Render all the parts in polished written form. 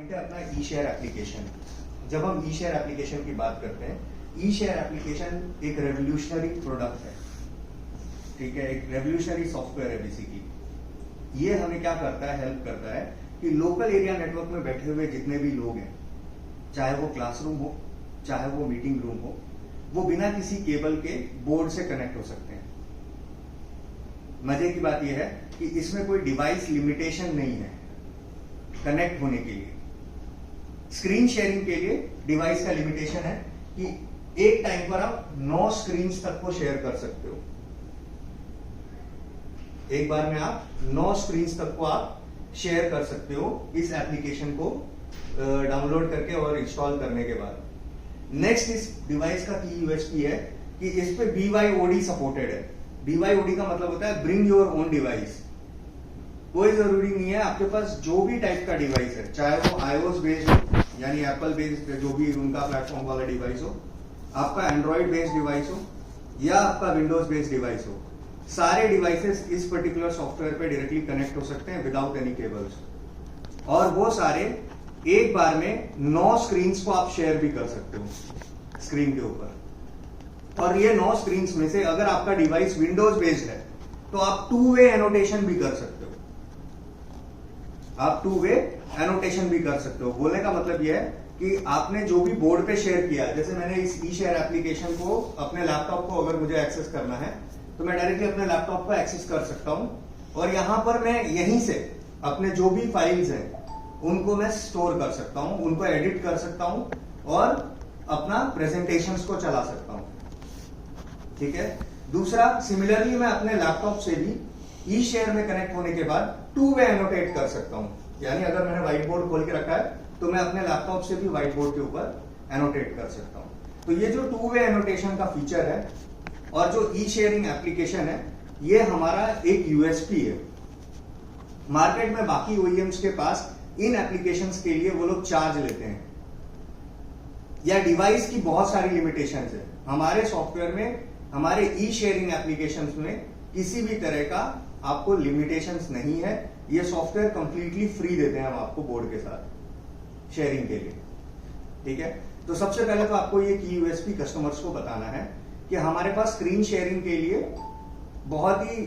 Point है अपना ई share application. जब हम ई शेयर एप्लीकेशन की बात करते हैं, ई शेयर एप्लीकेशन एक रेवोल्यूशनरी प्रोडक्ट है, ठीक है, एक रेवोल्यूशनरी सॉफ्टवेयर है बेसिकली। ये हमें क्या करता है, हेल्प करता है कि लोकल एरिया नेटवर्क में बैठे हुए जितने भी लोग हैं, चाहे वो क्लासरूम हो, चाहे वो मीटिंग रूम हो, वो बिना किसी केबल के बोर्ड से कनेक्ट हो सकते हैं। मजे की बात यह है कि इसमें कोई डिवाइस लिमिटेशन नहीं है कनेक्ट होने के लिए। स्क्रीन शेयरिंग के लिए डिवाइस का लिमिटेशन है कि एक टाइम पर आप 9 स्क्रीन तक को शेयर कर सकते हो। एक बार में आप 9 स्क्रीन तक को आप शेयर कर सकते हो इस एप्लीकेशन को डाउनलोड करके और इंस्टॉल करने के बाद। नेक्स्ट इस डिवाइस का की यूएसपी है कि इस पे BYOD सपोर्टेड है। BYOD का मतलब होता है ब्रिंग योर ओन डिवाइस। कोई जरूरी नहीं है, आपके पास जो भी टाइप का डिवाइस है, चाहे वो iOS बेस्ड हो यानी एप्पल बेस्ड जो भी उनका प्लेटफॉर्म वाला डिवाइस हो, आपका एंड्रॉइड बेस्ड डिवाइस हो या आपका विंडोज बेस्ड डिवाइस हो, सारे डिवाइसेस इस पर्टिकुलर सॉफ्टवेयर पे डायरेक्टली कनेक्ट हो सकते हैं विदाउट एनी केबल्स। और वो सारे एक बार में 9 स्क्रीन को आप शेयर भी कर सकते हो स्क्रीन के ऊपर। और ये 9 स्क्रीन में से अगर आपका डिवाइस विंडोज बेस्ड है तो आप 2 वे एनोटेशन भी कर सकते हो। आप 2 वे एनोटेशन भी कर सकते हो। बोलने का मतलब यह है कि आपने जो भी बोर्ड पे शेयर किया, जैसे मैंने इस ई शेयर एप्लीकेशन को अपने लैपटॉप को अगर मुझे एक्सेस करना है तो मैं डायरेक्टली अपने लैपटॉप को एक्सेस कर सकता हूं और यहां पर मैं यहीं से अपने जो भी फाइल्स हैं उनको मैं स्टोर कर सकता हूं, उनको एडिट कर सकता हूं और अपना प्रेजेंटेशंस को चला सकता हूं। ठीक है। दूसरा, सिमिलरली मैं अपने लैपटॉप से भी ई शेयर में कनेक्ट होने के बाद 2 वे एनोटेट कर सकता हूं। यानी अगर मैंने व्हाइट बोर्ड खोल के रखा है तो मैं अपने लैपटॉप से भी व्हाइट बोर्ड के ऊपर एनोटेट कर सकता हूं। तो ये जो 2 वे एनोटेशन का फीचर है और जो ई शेयरिंग एप्लीकेशन है, ये हमारा एक यूएसपी है। मार्केट में बाकी ओईएम्स के पास इन एप्लीकेशंस के लिए वो लोग चार्ज लेते हैं या डिवाइस की बहुत सारी लिमिटेशंस है। हमारे सॉफ्टवेयर में, हमारे ई शेयरिंग एप्लीकेशंस में किसी भी तरह का आपको लिमिटेशंस नहीं है। ये सॉफ्टवेयर कंप्लीटली फ्री देते हैं हम आपको बोर्ड के साथ शेयरिंग के लिए। ठीक है। तो सबसे पहले तो आपको ये की यूएसपी कस्टमर्स को बताना है कि हमारे पास स्क्रीन शेयरिंग के लिए बहुत ही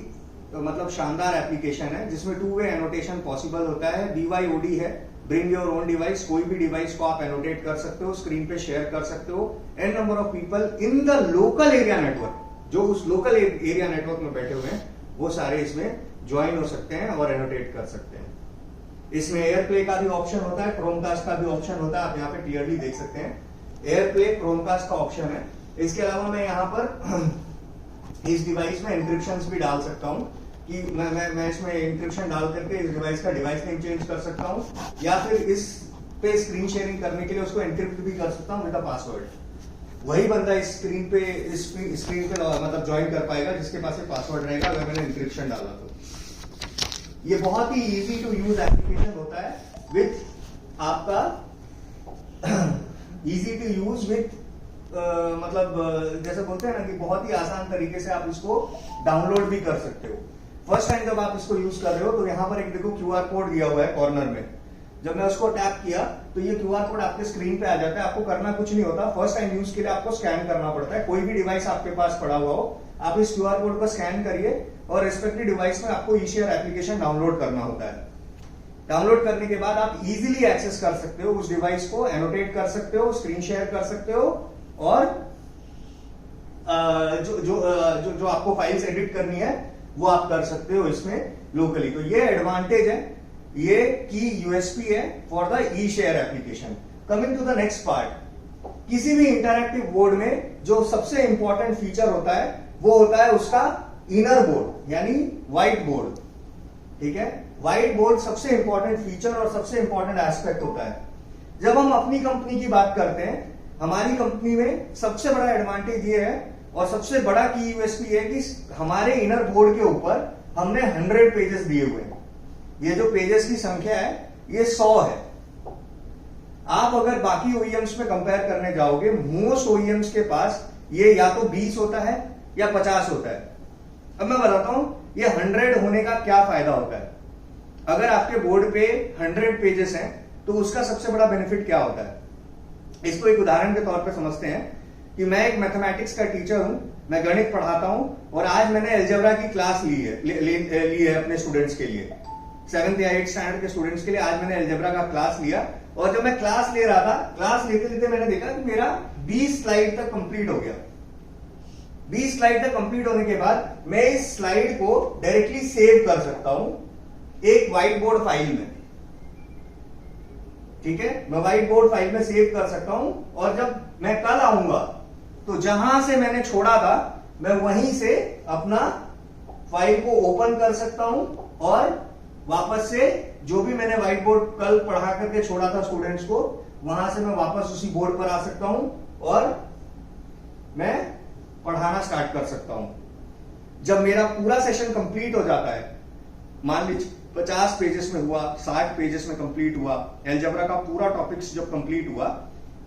मतलब शानदार एप्लीकेशन है जिसमें 2 वे एनोटेशन पॉसिबल होता है। BYOD है, ब्रिंग योर ओन डिवाइस। कोई भी डिवाइस को आप एनोटेट कर सकते हो, स्क्रीन पे शेयर कर सकते हो। An number of people in the local area network, जो उस लोकल एरिया नेटवर्क में बैठे हुए हैं, वो सारे इसमें ज्वाइन हो सकते हैं और एनोटेट कर सकते हैं। इसमें एयर प्ले का भी ऑप्शन होता है, क्रोमकास्ट का भी ऑप्शन होता है। आप यहाँ पे क्लियरली देख सकते हैं एयर प्ले, क्रोमकास्ट का ऑप्शन है। इसके अलावा मैं यहाँ पर इस डिवाइस में इंक्रिप्शन भी डाल सकता हूँ कि मैं इसमें इंक्रिप्शन डाल करके इस डिवाइस का डिवाइस नेम चेंज कर सकता हूँ या फिर इस पे स्क्रीन शेयरिंग करने के लिए उसको एनक्रिप्ट भी कर सकता हूँ विद अ पासवर्ड। वही बंदा इस स्क्रीन पे मतलब ज्वाइन कर पाएगा जिसके पास ये पासवर्ड रहेगा अगर मैंने इंक्रिप्शन डाला तो। ये बहुत ही इजी टू यूज एप्लीकेशन होता है विथ आपका इजी टू यूज विथ मतलब जैसे बोलते हैं ना कि बहुत ही आसान तरीके से आप इसको डाउनलोड भी कर सकते हो। फर्स्ट टाइम जब आप इसको यूज कर रहे हो तो यहां पर एक देखो QR कोड दिया हुआ है कॉर्नर में। जब मैं उसको टैप किया तो ये QR कोड आपके स्क्रीन पे आ जाता है। आपको करना कुछ नहीं होता, फर्स्ट टाइम यूज के लिए आपको स्कैन करना पड़ता है। कोई भी डिवाइस आपके पास पड़ा हुआ हो, आप इस QR कोड को स्कैन करिए और रेस्पेक्टिव डिवाइस में आपको ई शेयर एप्लीकेशन डाउनलोड करना होता है। डाउनलोड करने के बाद आप इजीली एक्सेस कर सकते हो उस डिवाइस को, एनोटेट कर सकते हो, स्क्रीन शेयर कर सकते हो और जो आपको फाइल्स एडिट करनी है वो आप कर सकते हो इसमें लोकली। तो ये एडवांटेज है, ये की यूएसपी है for the e share application. Coming to the next part, किसी भी इंटरैक्टिव बोर्ड में जो सबसे इंपॉर्टेंट फीचर होता है वो होता है उसका इनर बोर्ड यानी व्हाइट बोर्ड। ठीक है। व्हाइट बोर्ड सबसे इंपॉर्टेंट फीचर और सबसे इंपॉर्टेंट एस्पेक्ट होता है। जब हम अपनी कंपनी की बात करते हैं, हमारी कंपनी में सबसे बड़ा एडवांटेज ये है और सबसे बड़ा की यूएसपी है कि हमारे इनर बोर्ड के ऊपर हमने 100 पेजेस दिए हुए हैं। ये जो पेजेस की संख्या है ये 100 है। आप अगर बाकी ओईएम्स में कंपेयर करने जाओगे, मोस्ट ओईएम्स के पास ये या तो 20 होता है या 50 होता है। अब मैं बताता हूं ये 100 होने का क्या फायदा होता है। अगर आपके बोर्ड पे 100 पेजेस हैं तो उसका सबसे बड़ा बेनिफिट क्या होता है, इसको एक उदाहरण के तौर पे समझते हैं कि मैं एक मैथमेटिक्स का टीचर हूं, मैं गणित पढ़ाता हूं और आज मैंने अलजेब्रा की क्लास ली है अपने स्टूडेंट्स के लिए, 7th या 8th स्टैंडर्ड के स्टूडेंट्स के लिए आज मैंने अलजेब्रा का क्लास लिया। और जब मैं क्लास ले रहा था, क्लास लेते लेते मैंने देखा कि मेरा 20 स्लाइड तक कंप्लीट हो गया। 20 स्लाइड तक कंप्लीट होने के बाद मैं इस स्लाइड को डायरेक्टली सेव कर सकता हूं एक व्हाइट बोर्ड फाइल में। ठीक है, मैं व्हाइट बोर्ड फाइल में सेव कर सकता हूं और जब मैं कल आऊंगा तो जहां से मैंने छोड़ा था मैं वहीं से अपना फाइल को ओपन कर सकता हूं और वापस से जो भी मैंने व्हाइट बोर्ड कल पढ़ा करके छोड़ा था स्टूडेंट्स को, वहां से मैं वापस उसी बोर्ड पर आ सकता हूं और मैं पढ़ाना स्टार्ट कर सकता हूं। जब मेरा पूरा सेशन कंप्लीट हो जाता है, मान लीजिए 50 पेजेस में हुआ, 60 पेजेस में कंप्लीट हुआ, अलजेब्रा का पूरा टॉपिक्स जब कंप्लीट हुआ,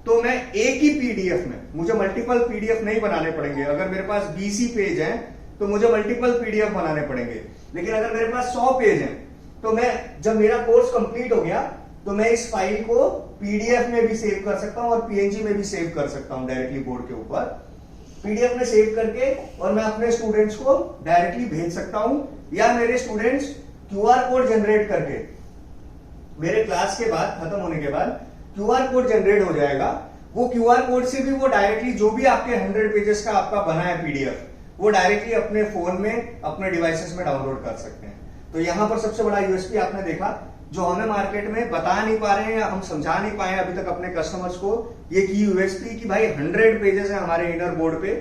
तो मैं एक ही पीडीएफ में, मुझे मल्टीपल पीडीएफ नहीं बनाने पड़ेंगे। अगर मेरे पास 20 ही पेज हैं तो मुझे मल्टीपल पीडीएफ बनाने पड़ेंगे, लेकिन अगर मेरे पास 100 पेज हैं तो मैं, जब मेरा कोर्स कंप्लीट हो गया तो मैं इस फाइल को पीडीएफ में भी सेव कर सकता हूं और पीएनजी में भी सेव कर सकता हूं डायरेक्टली बोर्ड के ऊपर। पीडीएफ में सेव करके और मैं अपने स्टूडेंट्स को डायरेक्टली भेज सकता हूं, या मेरे स्टूडेंट्स क्यूआर कोड जनरेट करके, मेरे क्लास के बाद खत्म होने के बाद क्यूआर कोड जनरेट हो जाएगा। वो क्यूआर कोड से भी वो डायरेक्टली जो भी आपके 100 पेजेस का आपका बना है पीडीएफ, वो डायरेक्टली अपने फोन में, अपने डिवाइसेस में डाउनलोड कर सकते हैं। तो यहां पर सबसे बड़ा यूएसपी आपने देखा, जो हमें मार्केट में बता नहीं पा रहे हैं या हम समझा नहीं पाए अभी तक अपने कस्टमर्स को, ये की यूएसपी कि भाई 100 पेजेस है हमारे इनर बोर्ड पे,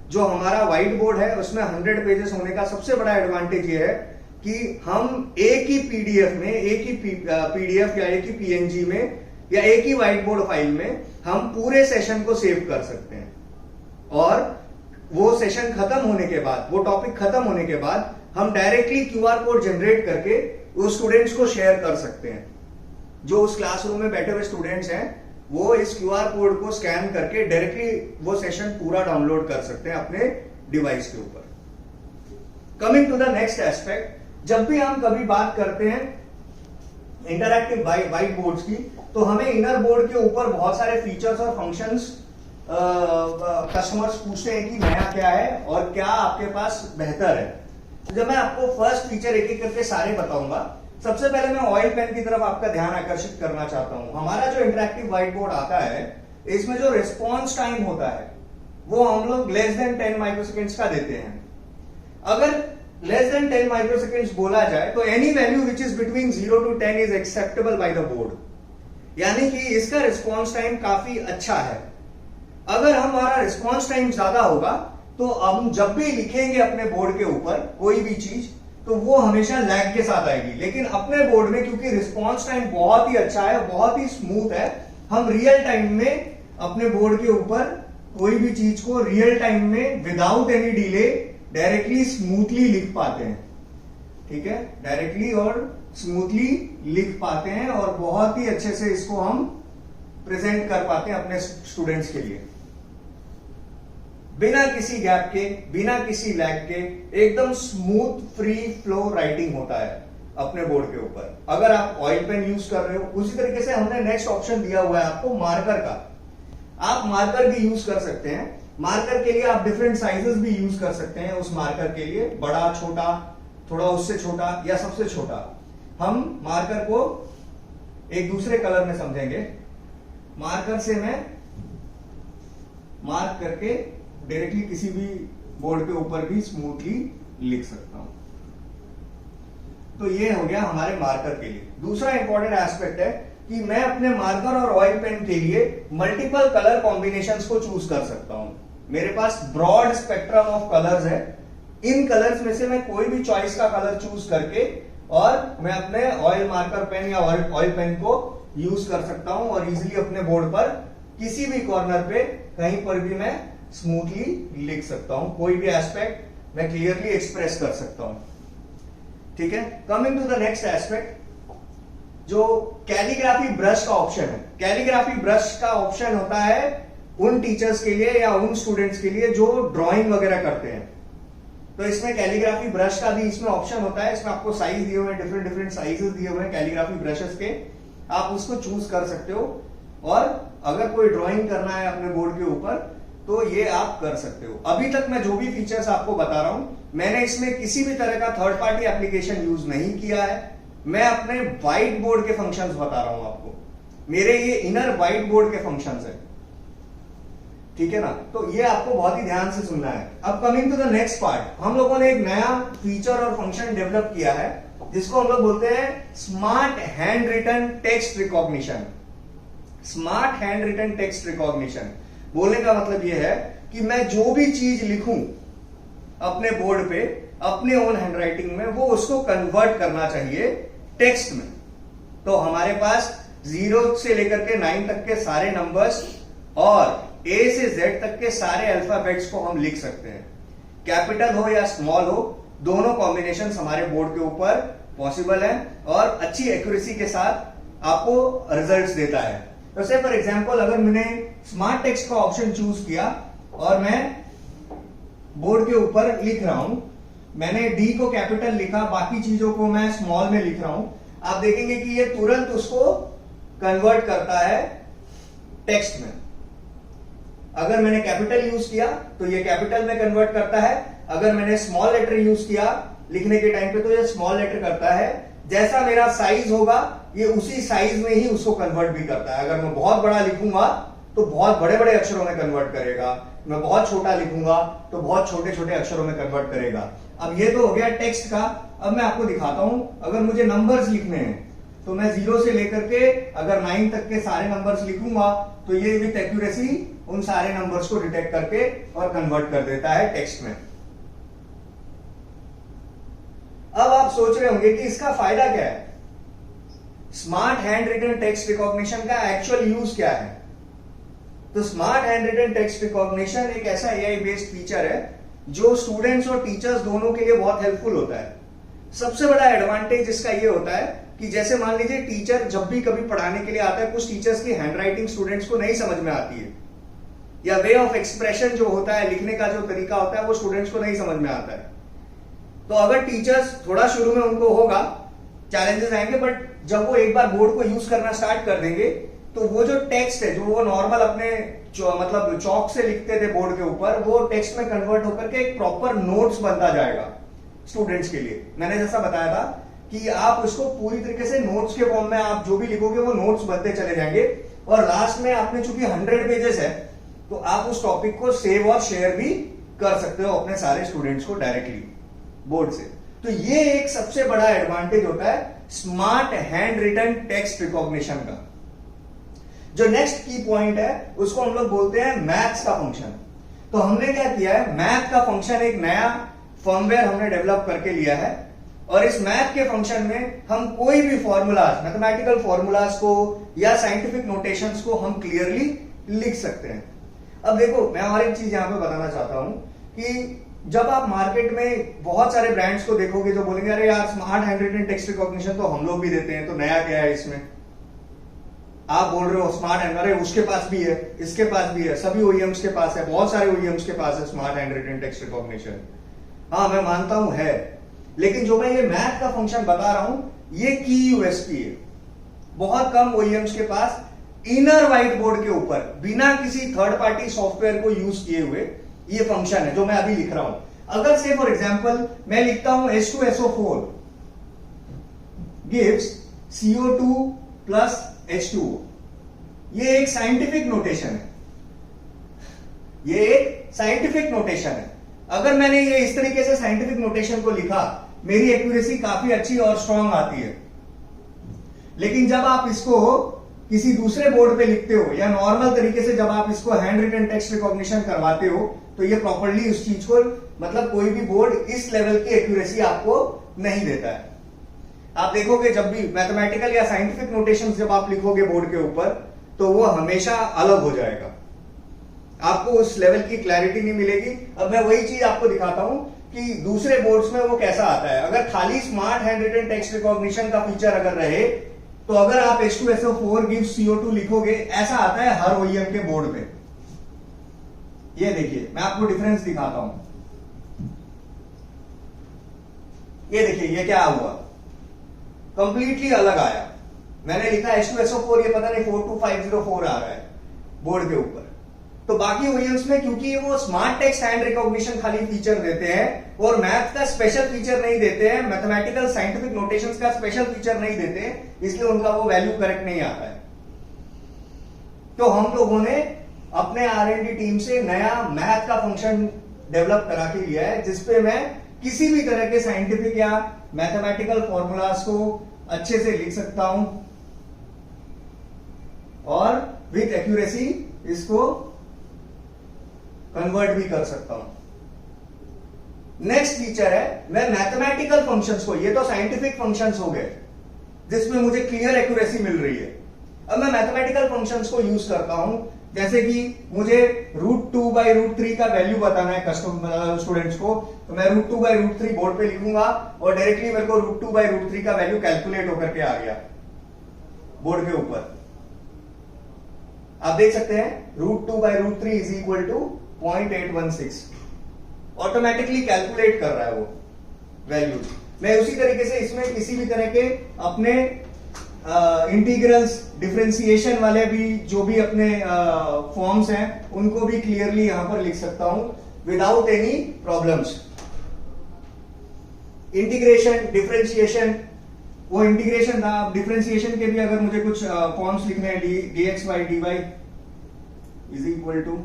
जो हमारा व्हाइट बोर्ड है उसमें 100 पेजेस होने का सबसे बड़ा एडवांटेज ये है कि हम एक ही पीडीएफ में, एक ही पीडीएफ या एक ही पीएनजी में या एक ही व्हाइट बोर्ड फाइल में हम पूरे सेशन को सेव कर सकते हैं। और वो सेशन खत्म होने के बाद, वो टॉपिक खत्म होने के बाद हम डायरेक्टली क्यूआर कोड जनरेट करके वो स्टूडेंट्स को शेयर कर सकते हैं। जो उस क्लासरूम में बैठे हुए स्टूडेंट्स हैं वो इस क्यूआर कोड को स्कैन करके डायरेक्टली वो सेशन पूरा डाउनलोड कर सकते हैं अपने डिवाइस के ऊपर। Coming to the next aspect, जब भी हम कभी बात करते हैं इंटरैक्टिव व्हाइट बोर्ड्स की, तो हमें इनर बोर्ड के ऊपर बहुत सारे फीचर्स और फंक्शंस कस्टमर्स पूछते हैं कि नया क्या है और क्या आपके पास बेहतर है। तो जब मैं आपको फर्स्ट फीचर एक एक करके सारे बताऊंगा, सबसे पहले मैं ऑयल पेन की तरफ आपका ध्यान आकर्षित करना चाहता हूं। हमारा जो इंटरैक्टिव व्हाइट बोर्ड आता है, इसमें जो रिस्पॉन्स टाइम होता है वो हम लोग लेस देन 10 माइक्रोसेकेंड्स का देते हैं। अगर लेस देन 10 माइक्रोसेकेंड्स बोला जाए तो any value which is between 0 to 10 is acceptable by the board, यानी कि इसका रिस्पॉन्स टाइम काफी अच्छा है। अगर हमारा रिस्पॉन्स टाइम ज्यादा होगा तो हम जब भी लिखेंगे अपने बोर्ड के ऊपर कोई भी चीज, तो वो हमेशा लैग के साथ आएगी। लेकिन अपने बोर्ड में क्योंकि रिस्पॉन्स टाइम बहुत ही अच्छा है, बहुत ही स्मूथ है, हम रियल टाइम में अपने बोर्ड के ऊपर कोई भी चीज को रियल टाइम में without any delay directly smoothly लिख पाते हैं। ठीक है, डायरेक्टली और स्मूथली लिख पाते हैं और बहुत ही अच्छे से इसको हम प्रेजेंट कर पाते हैं अपने स्टूडेंट्स के लिए, बिना किसी गैप के, बिना किसी लैग के, एकदम स्मूथ फ्री फ्लो राइटिंग होता है अपने बोर्ड के ऊपर। अगर आप ऑयल पेन यूज कर रहे हो, उसी तरीके से हमने नेक्स्ट ऑप्शन दिया हुआ है आपको मार्कर का। आप मार्कर भी यूज कर सकते हैं। मार्कर के लिए आप डिफरेंट साइजेस भी यूज कर सकते हैं उस मार्कर के लिए, बड़ा, छोटा, थोड़ा उससे छोटा या सबसे छोटा। हम मार्कर को एक दूसरे कलर में समझेंगे। मार्कर से मैं मार्क करके डायरेक्टली किसी भी बोर्ड के ऊपर भी स्मूथली लिख सकता हूं। तो ये हो गया हमारे मार्कर के लिए। दूसरा इंपॉर्टेंट एस्पेक्ट है कि मैं अपने मार्कर और ऑयल पेन के लिए मल्टीपल कलर कॉम्बिनेशंस को चूज कर सकता हूं। मेरे पास ब्रॉड स्पेक्ट्रम ऑफ कलर्स है। इन कलर्स में से मैं कोई भी चॉइस का कलर चूज करके और मैं अपने ऑयल मार्कर पेन या ऑयल पेन को यूज कर सकता हूं और इजीली अपने बोर्ड पर किसी भी कॉर्नर पे कहीं पर भी मैं स्मूथली लिख सकता हूं। कोई भी एस्पेक्ट मैं क्लियरली एक्सप्रेस कर सकता हूं। ठीक है, coming to the next aspect, जो कैलीग्राफी ब्रश का ऑप्शन है। कैलीग्राफी ब्रश का ऑप्शन होता है उन टीचर्स के लिए या उन स्टूडेंट्स के लिए जो ड्राइंग वगैरह करते हैं। तो इसमें कैलीग्राफी ब्रश का भी इसमें ऑप्शन होता है। इसमें आपको साइज दिए हुए हैं, डिफरेंट साइजेस दिए हुए हैं कैलीग्राफी ब्रशेस के। आप उसको चूज कर सकते हो। और अगर कोई ड्राइंग करना है अपने बोर्ड के ऊपर तो ये आप कर सकते हो। अभी तक मैं जो भी फीचर्स आपको बता रहा हूं, मैंने इसमें किसी भी तरह का थर्ड पार्टी एप्लीकेशन यूज नहीं किया है। मैं अपने व्हाइट बोर्ड के फंक्शंस बता रहा हूं आपको, मेरे ये इनर व्हाइट बोर्ड के फंक्शंस है, ठीक है ना। तो ये आपको बहुत ही ध्यान से सुनना है। अब coming to the next part, हम लोगों ने एक नया फीचर और फंक्शन डेवलप किया है जिसको हम लोग बोलते हैं smart handwritten text recognition. Smart handwritten text recognition बोलने का मतलब यह है कि मैं जो भी चीज लिखूं अपने बोर्ड पे अपने ओन हैंडराइटिंग में, वो उसको कन्वर्ट करना चाहिए टेक्स्ट में। तो हमारे पास 0 से लेकर के 9 तक के सारे नंबर्स और A से Z तक के सारे अल्फाबेट्स को हम लिख सकते हैं। कैपिटल हो या स्मॉल हो, दोनों कॉम्बिनेशन हमारे बोर्ड के ऊपर पॉसिबल है और अच्छी एक्यूरेसी के साथ आपको रिजल्ट्स देता है। तो से फॉर एग्जांपल अगर मैंने स्मार्ट टेक्स्ट का ऑप्शन चूज किया और मैं बोर्ड के ऊपर लिख रहा हूं, मैंने D को कैपिटल लिखा, बाकी चीजों को मैं स्मॉल में लिख रहा हूं, आप देखेंगे कि ये तुरंत उसको कन्वर्ट करता है टेक्स्ट में। अगर मैंने कैपिटल यूज किया तो ये कैपिटल में कन्वर्ट करता है, अगर मैंने स्मॉल लेटर यूज किया लिखने के टाइम पे तो ये स्मॉल लेटर करता है। जैसा मेरा साइज होगा ये उसी साइज में ही उसको कन्वर्ट भी करता है। अगर मैं बहुत बड़ा लिखूंगा तो बहुत बड़े बड़े अक्षरों में कन्वर्ट करेगा, मैं बहुत छोटा लिखूंगा तो बहुत छोटे छोटे अक्षरों में कन्वर्ट करेगा। अब ये तो हो गया टेक्स्ट का। अब मैं आपको दिखाता हूं, अगर मुझे नंबर्स लिखने हैं तो मैं 0 से लेकर के अगर 9 तक के सारे नंबर्स लिखूंगा तो ये विथ एक्यूरेसी उन सारे नंबर्स को डिटेक्ट करके और कन्वर्ट कर देता है टेक्स्ट में। अब आप सोच रहे होंगे कि इसका फायदा क्या है, smart handwritten text recognition का एक्चुअल यूज क्या है। तो smart handwritten text recognition एक ऐसा एआई बेस्ड फीचर है जो स्टूडेंट्स और टीचर्स दोनों के लिए बहुत हेल्पफुल होता है। सबसे बड़ा एडवांटेज इसका ये होता है कि जैसे मान लीजिए टीचर जब भी कभी पढ़ाने के लिए आता है, कुछ टीचर्स की हैंडराइटिंग स्टूडेंट्स को नहीं समझ में आती है, या वे ऑफ एक्सप्रेशन जो होता है, लिखने का जो तरीका होता है वो स्टूडेंट्स को नहीं समझ में आता है। तो अगर टीचर्स थोड़ा शुरू में उनको होगा, चैलेंजेस आएंगे, बट जब वो एक बार बोर्ड को यूज करना स्टार्ट कर देंगे तो वो जो टेक्स्ट है जो वो नॉर्मल अपने मतलब चौक से लिखते थे बोर्ड के ऊपर, वो टेक्स्ट में कन्वर्ट होकर के एक प्रॉपर नोट्स बनता जाएगा स्टूडेंट्स के लिए। मैंने जैसा बताया था कि आप उसको पूरी तरीके से नोट्स के फॉर्म में आप जो भी लिखोगे वो नोट्स बनते चले जाएंगे, और लास्ट में आपने चूंकि 100 पेजेस है तो आप उस टॉपिक को सेव और शेयर भी कर सकते हो अपने सारे स्टूडेंट्स को डायरेक्टली बोर्ड से। तो ये एक सबसे बड़ा एडवांटेज होता है smart handwritten text recognition का। जो नेक्स्ट की पॉइंट है उसको हम लोग बोलते हैं मैथ्स का फंक्शन। तो हमने क्या किया है, मैथ का फंक्शन एक नया फर्मवेयर हमने डेवलप करके लिया है, और इस मैथ के फंक्शन में हम कोई भी फॉर्मूलाज, मैथमेटिकल फॉर्मूलाज को या साइंटिफिक नोटेशंस को हम क्लियरली लिख सकते हैं। अब देखो, मैं और एक चीज यहां पे बताना चाहता हूं कि जब आप मार्केट में बहुत सारे ब्रांड्स को देखोगे जो बोलेंगे अरे यार smart handwritten text recognition तो हम लोग भी देते हैं, तो नया क्या है इसमें। आप बोल रहे हो स्मार्ट हैंड, अरे उसके पास भी है, इसके पास भी है, सभी ओईएम्स के पास है, बहुत सारे ओईएम्स के पास है smart handwritten text recognition. हाँ मैं मानता हूं है, लेकिन जो मैं ये मैथ का फंक्शन बता रहा हूं ये की यूएसपी है। बहुत कम ओईएम्स के पास इनर व्हाइट बोर्ड के ऊपर बिना किसी थर्ड पार्टी सॉफ्टवेयर को यूज किए हुए ये फंक्शन है जो मैं अभी लिख रहा हूं। अगर से फॉर एग्जांपल मैं लिखता हूं H2SO4 gives CO2 plus H2O, ये एक साइंटिफिक नोटेशन है, ये एक साइंटिफिक नोटेशन है। अगर मैंने ये इस तरीके से साइंटिफिक नोटेशन को लिखा, मेरी एक्यूरेसी काफी अच्छी और स्ट्रांग आती है। लेकिन जब आप इसको किसी दूसरे बोर्ड पे लिखते हो या नॉर्मल तरीके से जब आप इसको हैंड रिटन टेक्स्ट रिकॉग्निशन करवाते हो तो ये प्रॉपर्ली उस चीज को, मतलब कोई भी बोर्ड इस लेवल की एक्यूरेसी आपको नहीं देता है। आप देखोगे जब भी मैथमेटिकल या साइंटिफिक नोटेशंस जब आप लिखोगे बोर्ड के ऊपर तो वो हमेशा अलग हो जाएगा, आपको उस लेवल की क्लैरिटी नहीं मिलेगी। अब मैं वही चीज आपको दिखाता हूं कि दूसरे बोर्ड्स में वो कैसा आता है। अगर खाली smart handwritten text recognition का फीचर अगर रहे तो अगर आप H2SO4 gives CO2 लिखोगे, ऐसा आता है हर ओईएम के बोर्ड पे। ये देखिए मैं आपको डिफरेंस दिखाता हूं, ये देखिए ये क्या हुआ, कंप्लीटली अलग आया। मैंने लिखा H2SO4, ये पता नहीं 42504 आ रहा है बोर्ड के ऊपर। तो बाकी ओईएम्स में क्योंकि वो स्मार्ट टेक्स्ट हैंड रिकॉग्निशन खाली फीचर देते हैं और मैथ का स्पेशल फीचर नहीं देते हैं, मैथमेटिकल साइंटिफिक नोटेशंस का स्पेशल फीचर नहीं देते हैं, इसलिए उनका वो वैल्यू करेक्ट नहीं आता है। तो हम लोगों ने अपने R&D टीम से नया मैथ का फंक्शन डेवलप करा के लिया है, जिसपे मैं किसी भी तरह के साइंटिफिक या मैथमेटिकल फॉर्मूलाज को अच्छे से लिख सकता हूं और विथ एक्यूरेसी इसको कन्वर्ट भी कर सकता हूं। नेक्स्ट फीचर है, मैं मैथमेटिकल फंक्शंस को, ये तो साइंटिफिक फंक्शंस हो गए जिसमें मुझे क्लियर एक्यूरेसी मिल रही है। अब मैं मैथमेटिकल फंक्शंस को यूज करता हूं, जैसे कि मुझे √2/√3 का वैल्यू बताना है कस्टमर स्टूडेंट्स को, तो मैं √2/√3 बोर्ड पे लिखूंगा और डायरेक्टली मेरे को √2/√3 का वैल्यू कैलकुलेट होकर के आ गया बोर्ड के ऊपर। आप देख सकते हैं √2/√3 is equal to 0.816, automatically calculate कर रहा है वो वैल्यूज। मैं उसी तरीके से इसमें किसी भी तरह के अपने इंटीग्रल्स, डिफरेंशिएशन वाले भी जो भी अपने फॉर्म्स हैं उनको भी क्लियरली यहां पर लिख सकता हूं without any problems. Integration, differentiation, वो इंटीग्रेशन था, डिफरेंशिएशन के भी अगर मुझे कुछ फॉर्म्स लिखने हैं, dx/dy इज इक्वल टू,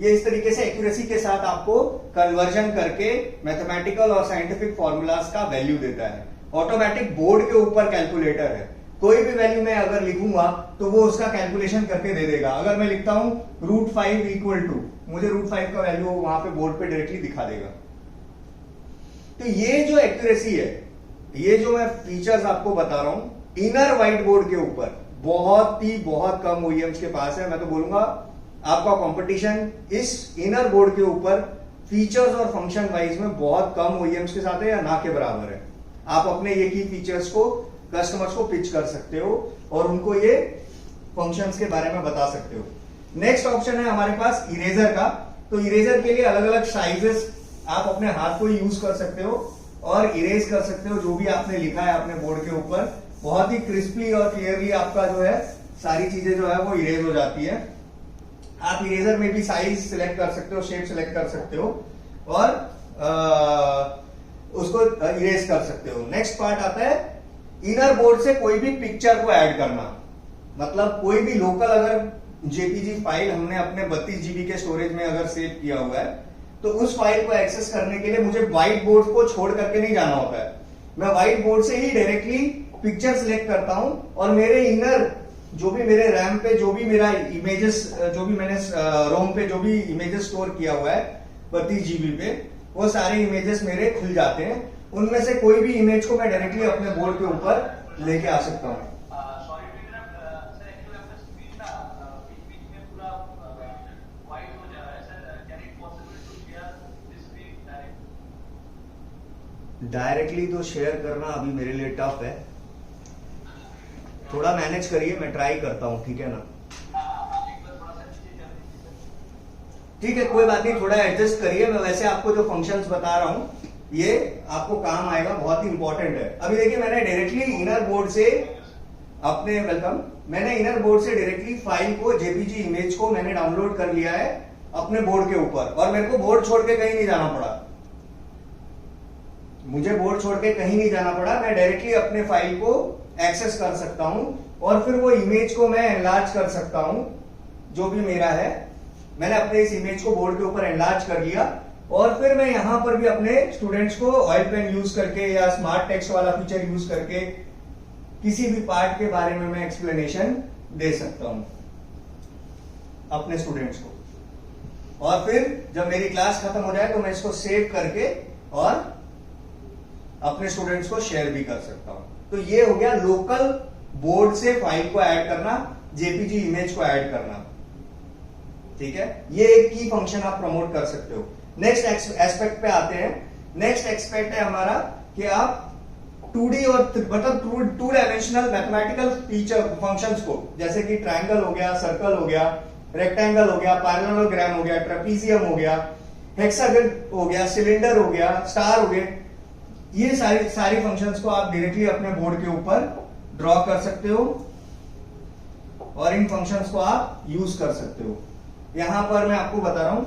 ये इस तरीके से एक्यूरेसी के साथ आपको कन्वर्जन करके मैथमेटिकल और साइंटिफिक फॉर्मूलाज का वैल्यू देता है। ऑटोमेटिक बोर्ड के ऊपर कैलकुलेटर है, कोई भी वैल्यू मैं अगर लिखूंगा तो वो उसका कैलकुलेशन करके दे देगा। अगर मैं लिखता हूं √5 इक्वल टू, मुझे √5 का वैल्यू वहां पे बोर्ड पे डायरेक्टली दिखा देगा। तो ये जो एक्यूरेसी है, ये जो मैं फीचर्स आपको बता रहा हूं इनर व्हाइट बोर्ड के ऊपर बहुत कम ओईएम्स के पास है। मैं तो बोलूंगा आपका कंपटीशन इस इनर बोर्ड के ऊपर फीचर्स और फंक्शन वाइज में बहुत कम ओईएम्स के साथ है या ना के बराबर है। आप अपने ये की फीचर्स को कस्टमर्स को पिच कर सकते हो और उनको ये फंक्शंस के बारे में बता सकते हो। नेक्स्ट ऑप्शन है हमारे पास इरेजर का। तो इरेजर के लिए अलग अलग साइजेस आप अपने हाथ को यूज कर सकते हो और इरेज कर सकते हो जो भी आपने लिखा है अपने बोर्ड के ऊपर। बहुत ही क्रिस्पली और क्लियरली आपका जो है सारी चीजें जो है वो इरेज हो जाती है। आप इरेजर में भी साइज सिलेक्ट कर सकते हो, शेप सिलेक्ट कर सकते हो और उसको इरेज कर सकते हो। नेक्स्ट पार्ट आता है इनर बोर्ड से कोई भी पिक्चर को ऐड करना। मतलब कोई भी लोकल अगर जेपीजी फाइल हमने अपने 32 GB के स्टोरेज में अगर सेव किया हुआ है तो उस फाइल को एक्सेस करने के लिए मुझे व्हाइट बोर्ड को छोड़ करके नहीं जाना होता है। मैं व्हाइट बोर्ड से ही डायरेक्टली पिक्चर सिलेक्ट करता हूं और मेरे इनर जो भी मेरे रैम पे जो भी मेरा इमेजेस, जो भी मैंने रोम पे जो भी इमेजेस स्टोर किया हुआ है 32 GB पे, वो सारे इमेजेस मेरे खुल जाते हैं। उनमें से कोई भी इमेज को मैं डायरेक्टली अपने बोर्ड के ऊपर लेके आ सकता हूँ। डायरेक्टली तो शेयर करना अभी मेरे लिए टफ है, थोड़ा मैनेज करिए, मैं ट्राई करता हूं, ठीक है ना? ठीक है, कोई बात नहीं, थोड़ा एडजस्ट करिए। मैं वैसे आपको जो फंक्शंस बता रहा हूं ये आपको काम आएगा, बहुत ही इंपॉर्टेंट है। अभी देखिए मैंने डायरेक्टली इनर बोर्ड से अपने मैंने इनर बोर्ड से डायरेक्टली फाइल को, जेपीजी इमेज को मैंने डाउनलोड कर लिया है अपने बोर्ड के ऊपर और मेरे को बोर्ड छोड़ के कहीं नहीं जाना पड़ा। मुझे बोर्ड छोड़ के कहीं नहीं जाना पड़ा, मैं डायरेक्टली अपने फाइल को एक्सेस कर सकता हूं और फिर वो इमेज को मैं एनलार्ज कर सकता हूं जो भी मेरा है। मैंने अपने इस इमेज को बोर्ड के ऊपर एनलार्ज कर लिया और फिर मैं यहां पर भी अपने स्टूडेंट्स को ऑयल पेन यूज करके या स्मार्ट टेक्स्ट वाला फीचर यूज करके किसी भी पार्ट के बारे में मैं एक्सप्लेनेशन दे सकता हूं अपने स्टूडेंट्स को। और फिर जब मेरी क्लास खत्म हो जाए तो मैं इसको सेव करके और अपने स्टूडेंट्स को शेयर भी कर सकता हूं। तो ये हो गया लोकल बोर्ड से फाइल को ऐड करना, जेपीजी इमेज को ऐड करना, ठीक है? ये एक की फंक्शन आप प्रमोट कर सकते हो। नेक्स्ट एस्पेक्ट पे आते हैं। नेक्स्ट एस्पेक्ट है हमारा कि आप 2D और मतलब 2 डायमेंशनल मैथमेटिकल फीचर फंक्शंस को, जैसे कि ट्रायंगल हो गया, सर्कल हो गया, रेक्टेंगल हो गया, पैरेललोग्राम हो गया, ट्रेपीजियम हो गया, हेक्सागन हो गया, सिलेंडर हो गया, स्टार हो गए, ये सारी फंक्शंस को आप डायरेक्टली अपने बोर्ड के ऊपर ड्रॉ कर सकते हो और इन फंक्शंस को आप यूज कर सकते हो। यहां पर मैं आपको बता रहा हूं,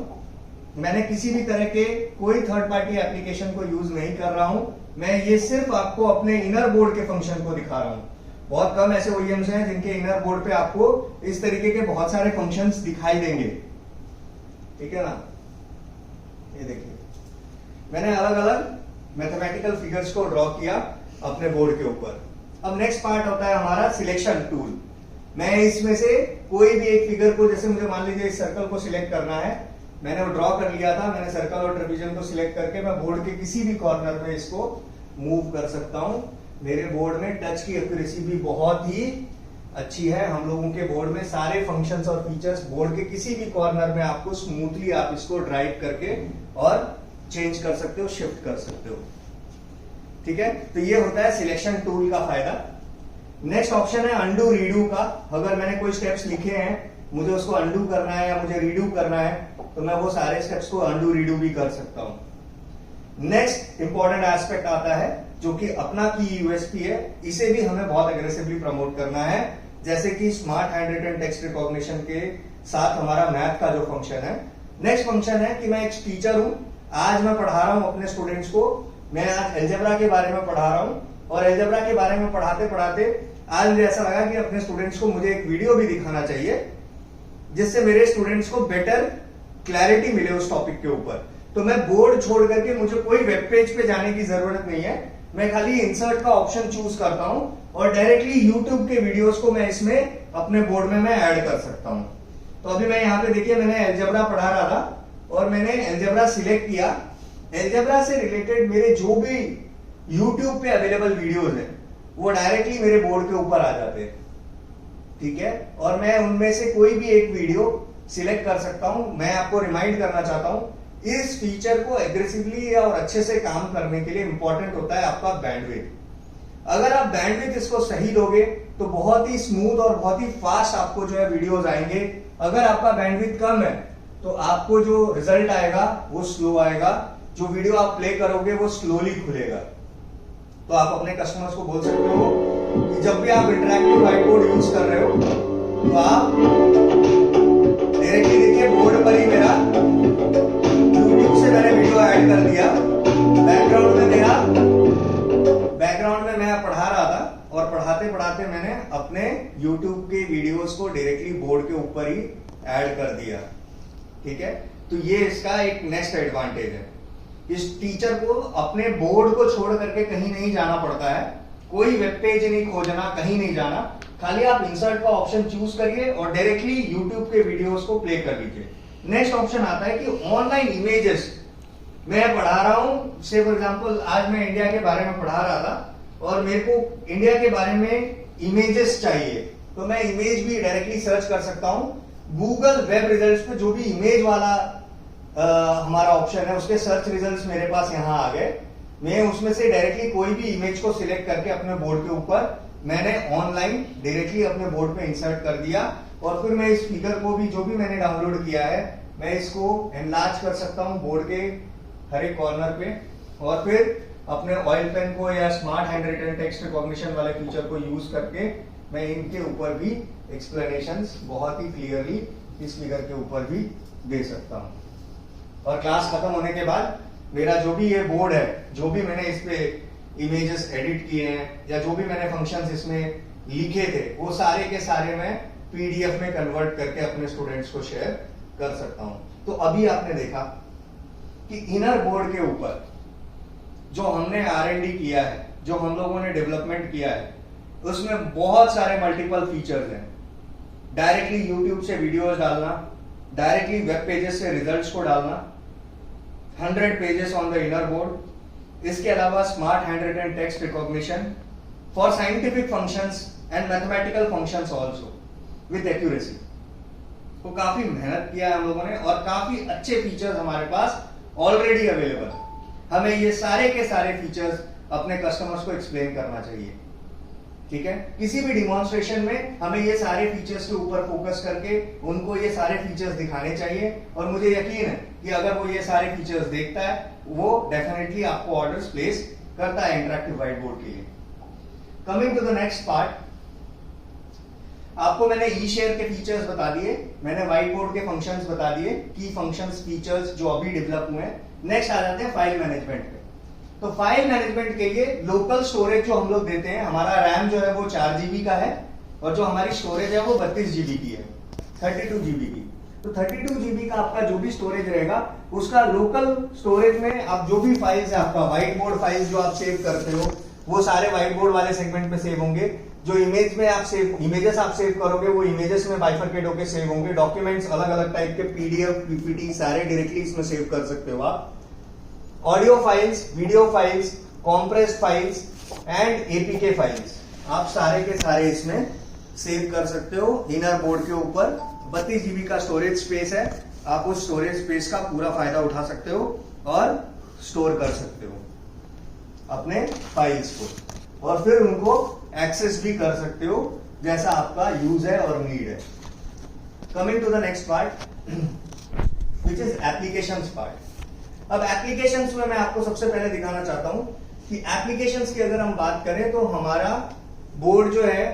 मैंने किसी भी तरह के कोई थर्ड पार्टी एप्लीकेशन को यूज नहीं कर रहा हूं, मैं ये सिर्फ आपको अपने इनर बोर्ड के फंक्शन को दिखा रहा हूं। बहुत कम ऐसे ओईएम्स हैं जिनके इनर बोर्ड पे आपको इस तरीके के बहुत सारे फंक्शंस दिखाई देंगे, ठीक है ना। ये देखिए, मैंने अलग अलग मैथमेटिकल फिगर्स को ड्रॉ किया अपने बोर्ड के ऊपर। अब नेक्स्ट पार्ट होता है हमारा सिलेक्शन टूल। मैं इसमें से कोई भी एक फिगर को, जैसे मुझे मान लीजिए इस सर्कल को सिलेक्ट करना है, मैंने वो ड्रॉ कर लिया था, मैंने सर्कल और ट्रेपेजियम को सिलेक्ट करके मैं बोर्ड के किसी भी कॉर्नर में इसको मूव कर सकता हूं। मेरे बोर्ड में टच की एक्यूरेसी भी बहुत ही अच्छी है। हम लोगों के बोर्ड में सारे फंक्शंस और फीचर्स बोर्ड के किसी भी कॉर्नर में आपको स्मूथली आप इसको ड्राइव करके और चेंज कर सकते हो, शिफ्ट कर सकते हो, ठीक है। तो ये होता है सिलेक्शन टूल का फायदा। नेक्स्ट ऑप्शन है अंडू रीडू का। अगर मैंने कोई स्टेप्स लिखे हैं, मुझे उसको अंडू करना है या मुझे रीडू करना है, तो मैं वो सारे स्टेप्स को अंडू रीडू भी कर सकता हूं। नेक्स्ट इंपॉर्टेंट एस्पेक्ट आता है जो कि अपना की यूएसपी है, इसे भी हमें बहुत एग्रेसिवली प्रमोट करना है। जैसे कि smart handwritten text recognition के साथ हमारा मैथ का जो फंक्शन है। नेक्स्ट फंक्शन है कि मैं एक टीचर हूं, आज मैं पढ़ा रहा हूं अपने स्टूडेंट्स को, मैं आज अलजेब्रा के बारे में पढ़ा रहा हूं, और अलजेब्रा के बारे में पढ़ाते पढ़ाते आज मुझे ऐसा लगा कि अपने स्टूडेंट्स को मुझे एक वीडियो भी दिखाना चाहिए जिससे मेरे स्टूडेंट्स को बेटर क्लैरिटी मिले उस टॉपिक के ऊपर। तो मैं बोर्ड छोड़ करके, मुझे कोई वेब पेज पे जाने की जरूरत नहीं है, मैं खाली इंसर्ट का ऑप्शन चूज करता हूं और डायरेक्टली यूट्यूब के वीडियोस को मैं इसमें अपने बोर्ड में मैं ऐड कर सकता हूं। तो अभी मैं यहाँ पे देखिए, मैंने अलजेब्रा पढ़ा रहा था और मैंने अलजेब्रा सिलेक्ट किया। अलजेब्रा से रिलेटेड मेरे जो भी यूट्यूब पे अवेलेबल वीडियोस हैं वो डायरेक्टली मेरे बोर्ड के ऊपर आ जाते हैं, ठीक है। और मैं उनमें से कोई भी एक वीडियो सिलेक्ट कर सकता हूं। मैं आपको रिमाइंड करना चाहता हूं, इस फीचर को एग्रेसिवली और अच्छे से काम करने के लिए इंपॉर्टेंट होता है आपका बैंडविड्थ। अगर आप बैंडविड्थ इसको सही दोगे तो बहुत ही स्मूथ और बहुत ही फास्ट आपको जो है वीडियोस आएंगे। अगर आपका बैंडविड्थ कम है तो आपको जो रिजल्ट आएगा वो स्लो आएगा, जो वीडियो आप प्ले करोगे वो स्लोली खुलेगा। तो आप अपने कस्टमर्स को बोल सकते हो कि जब भी आप इंटरैक्टिव व्हाइट बोर्ड यूज कर रहे हो तो आप डायरेक्टली देखिए बोर्ड पर ही मेरा यूट्यूब से मैंने वीडियो ऐड कर दिया। बैकग्राउंड में मैं पढ़ा रहा था और पढ़ाते पढ़ाते मैंने अपने यूट्यूब के वीडियोस को डायरेक्टली बोर्ड के ऊपर ही ऐड कर दिया, ठीक है। तो ये इसका एक नेक्स्ट एडवांटेज है। इस टीचर को अपने बोर्ड को छोड़ करके कहीं नहीं जाना पड़ता है, कोई वेब पेज नहीं खोजना, कहीं नहीं जाना, खाली आप इंसर्ट का ऑप्शन चूज करिए और डायरेक्टली यूट्यूब के वीडियोस को प्ले कर लीजिए। नेक्स्ट ऑप्शन आता है कि ऑनलाइन इमेजेस मैं पढ़ा रहा हूं, से फॉर एग्जांपल आज मैं इंडिया के बारे में पढ़ा रहा था और मेरे को इंडिया के बारे में इमेजेस चाहिए, तो मैं इमेज भी डायरेक्टली सर्च कर सकता हूं। गूगल वेब रिजल्ट्स पे जो भी इमेज वाला हमारा ऑप्शन है उसके सर्च रिजल्ट्स मेरे पास यहां आ गए। मैं उसमें से डायरेक्टली कोई भी इमेज को सिलेक्ट करके अपने बोर्ड के ऊपर मैंने ऑनलाइन डायरेक्टली अपने बोर्ड पे इंसर्ट कर दिया और फिर मैं इस फिगर को भी, जो भी मैंने डाउनलोड किया है, मैं इसको एनलार्ज कर सकता हूं बोर्ड के हर एक कॉर्नर पे और फिर अपने ऑयल पेन को या smart handwritten text recognition वाले फीचर को यूज करके मैं इनके ऊपर भी एक्सप्लेनेशंस बहुत ही क्लियरली इस फिगर के ऊपर भी दे सकता हूं। और क्लास खत्म होने के बाद मेरा जो भी ये बोर्ड है, जो भी मैंने इस पे इमेजेस एडिट किए हैं या जो भी मैंने फंक्शंस इसमें लिखे थे, वो सारे के सारे मैं पीडीएफ में कन्वर्ट करके अपने स्टूडेंट्स को शेयर कर सकता हूं। तो अभी आपने देखा कि इनर बोर्ड के ऊपर जो हमने R&D किया है, जो हम लोगों ने डेवलपमेंट किया है, उसमें बहुत सारे मल्टीपल फीचर्स हैं। डायरेक्टली यूट्यूब से वीडियोस डालना, डायरेक्टली वेब पेजेस से रिजल्ट्स को डालना, 100 pages on the inner board, इसके अलावा smart handwritten text recognition for scientific functions and mathematical functions also with accuracy. तो काफी मेहनत किया है हम लोगों ने और काफी अच्छे फीचर्स हमारे पास ऑलरेडी अवेलेबल। हमें ये सारे के सारे फीचर्स अपने कस्टमर्स को एक्सप्लेन करना चाहिए, ठीक है। किसी भी डिमॉन्स्ट्रेशन में हमें ये सारे फीचर्स के ऊपर फोकस करके उनको ये सारे फीचर्स दिखाने चाहिए और मुझे यकीन है कि अगर वो ये सारे फीचर्स देखता है वो डेफिनेटली आपको ऑर्डर्स प्लेस करता है इंटरैक्टिव व्हाइट बोर्ड के लिए। Coming to the next part, आपको मैंने ई शेयर के फीचर्स बता दिए, मैंने व्हाइट बोर्ड के फंक्शंस बता दिए, की फंक्शंस फीचर्स जो अभी डेवलप हुए हैं। नेक्स्ट आ जाते हैं फाइल मैनेजमेंट पे। तो फाइल मैनेजमेंट के लिए लोकल स्टोरेज जो हम लोग देते हैं, हमारा रैम जो है वो 4 GB का है और जो हमारी स्टोरेज है वो 32 GB की है, 32 GB की। तो 32 GB का आपका जो भी स्टोरेज रहेगा, उसका लोकल स्टोरेज में आप जो भी फाइल्स है, आपका व्हाइट बोर्ड फाइल्स जो आप सेव करते हो, वो सारे व्हाइट बोर्ड वाले सेगमेंट में सेव होंगे। जो इमेजेस आप सेव करोगे, वो इमेजेस में बाइफरकेट होकर सेव होंगे। डॉक्यूमेंट्स अलग अलग टाइप के PDF, PPT सारे डायरेक्टली इसमें सेव कर सकते हो आप। Audio files, video files, compressed files and APK files, आप सारे के सारे इसमें सेव कर सकते हो। इनर बोर्ड के ऊपर 32 GB का स्टोरेज स्पेस है, आप उस स्टोरेज स्पेस का पूरा फायदा उठा सकते हो और स्टोर कर सकते हो अपने फाइल्स को, और फिर उनको एक्सेस भी कर सकते हो जैसा आपका यूज है और नीड है। Coming to the next part which is applications part. अब एप्लीकेशंस में मैं आपको सबसे पहले दिखाना चाहता हूं कि एप्लीकेशंस की अगर हम बात करें तो हमारा बोर्ड जो है,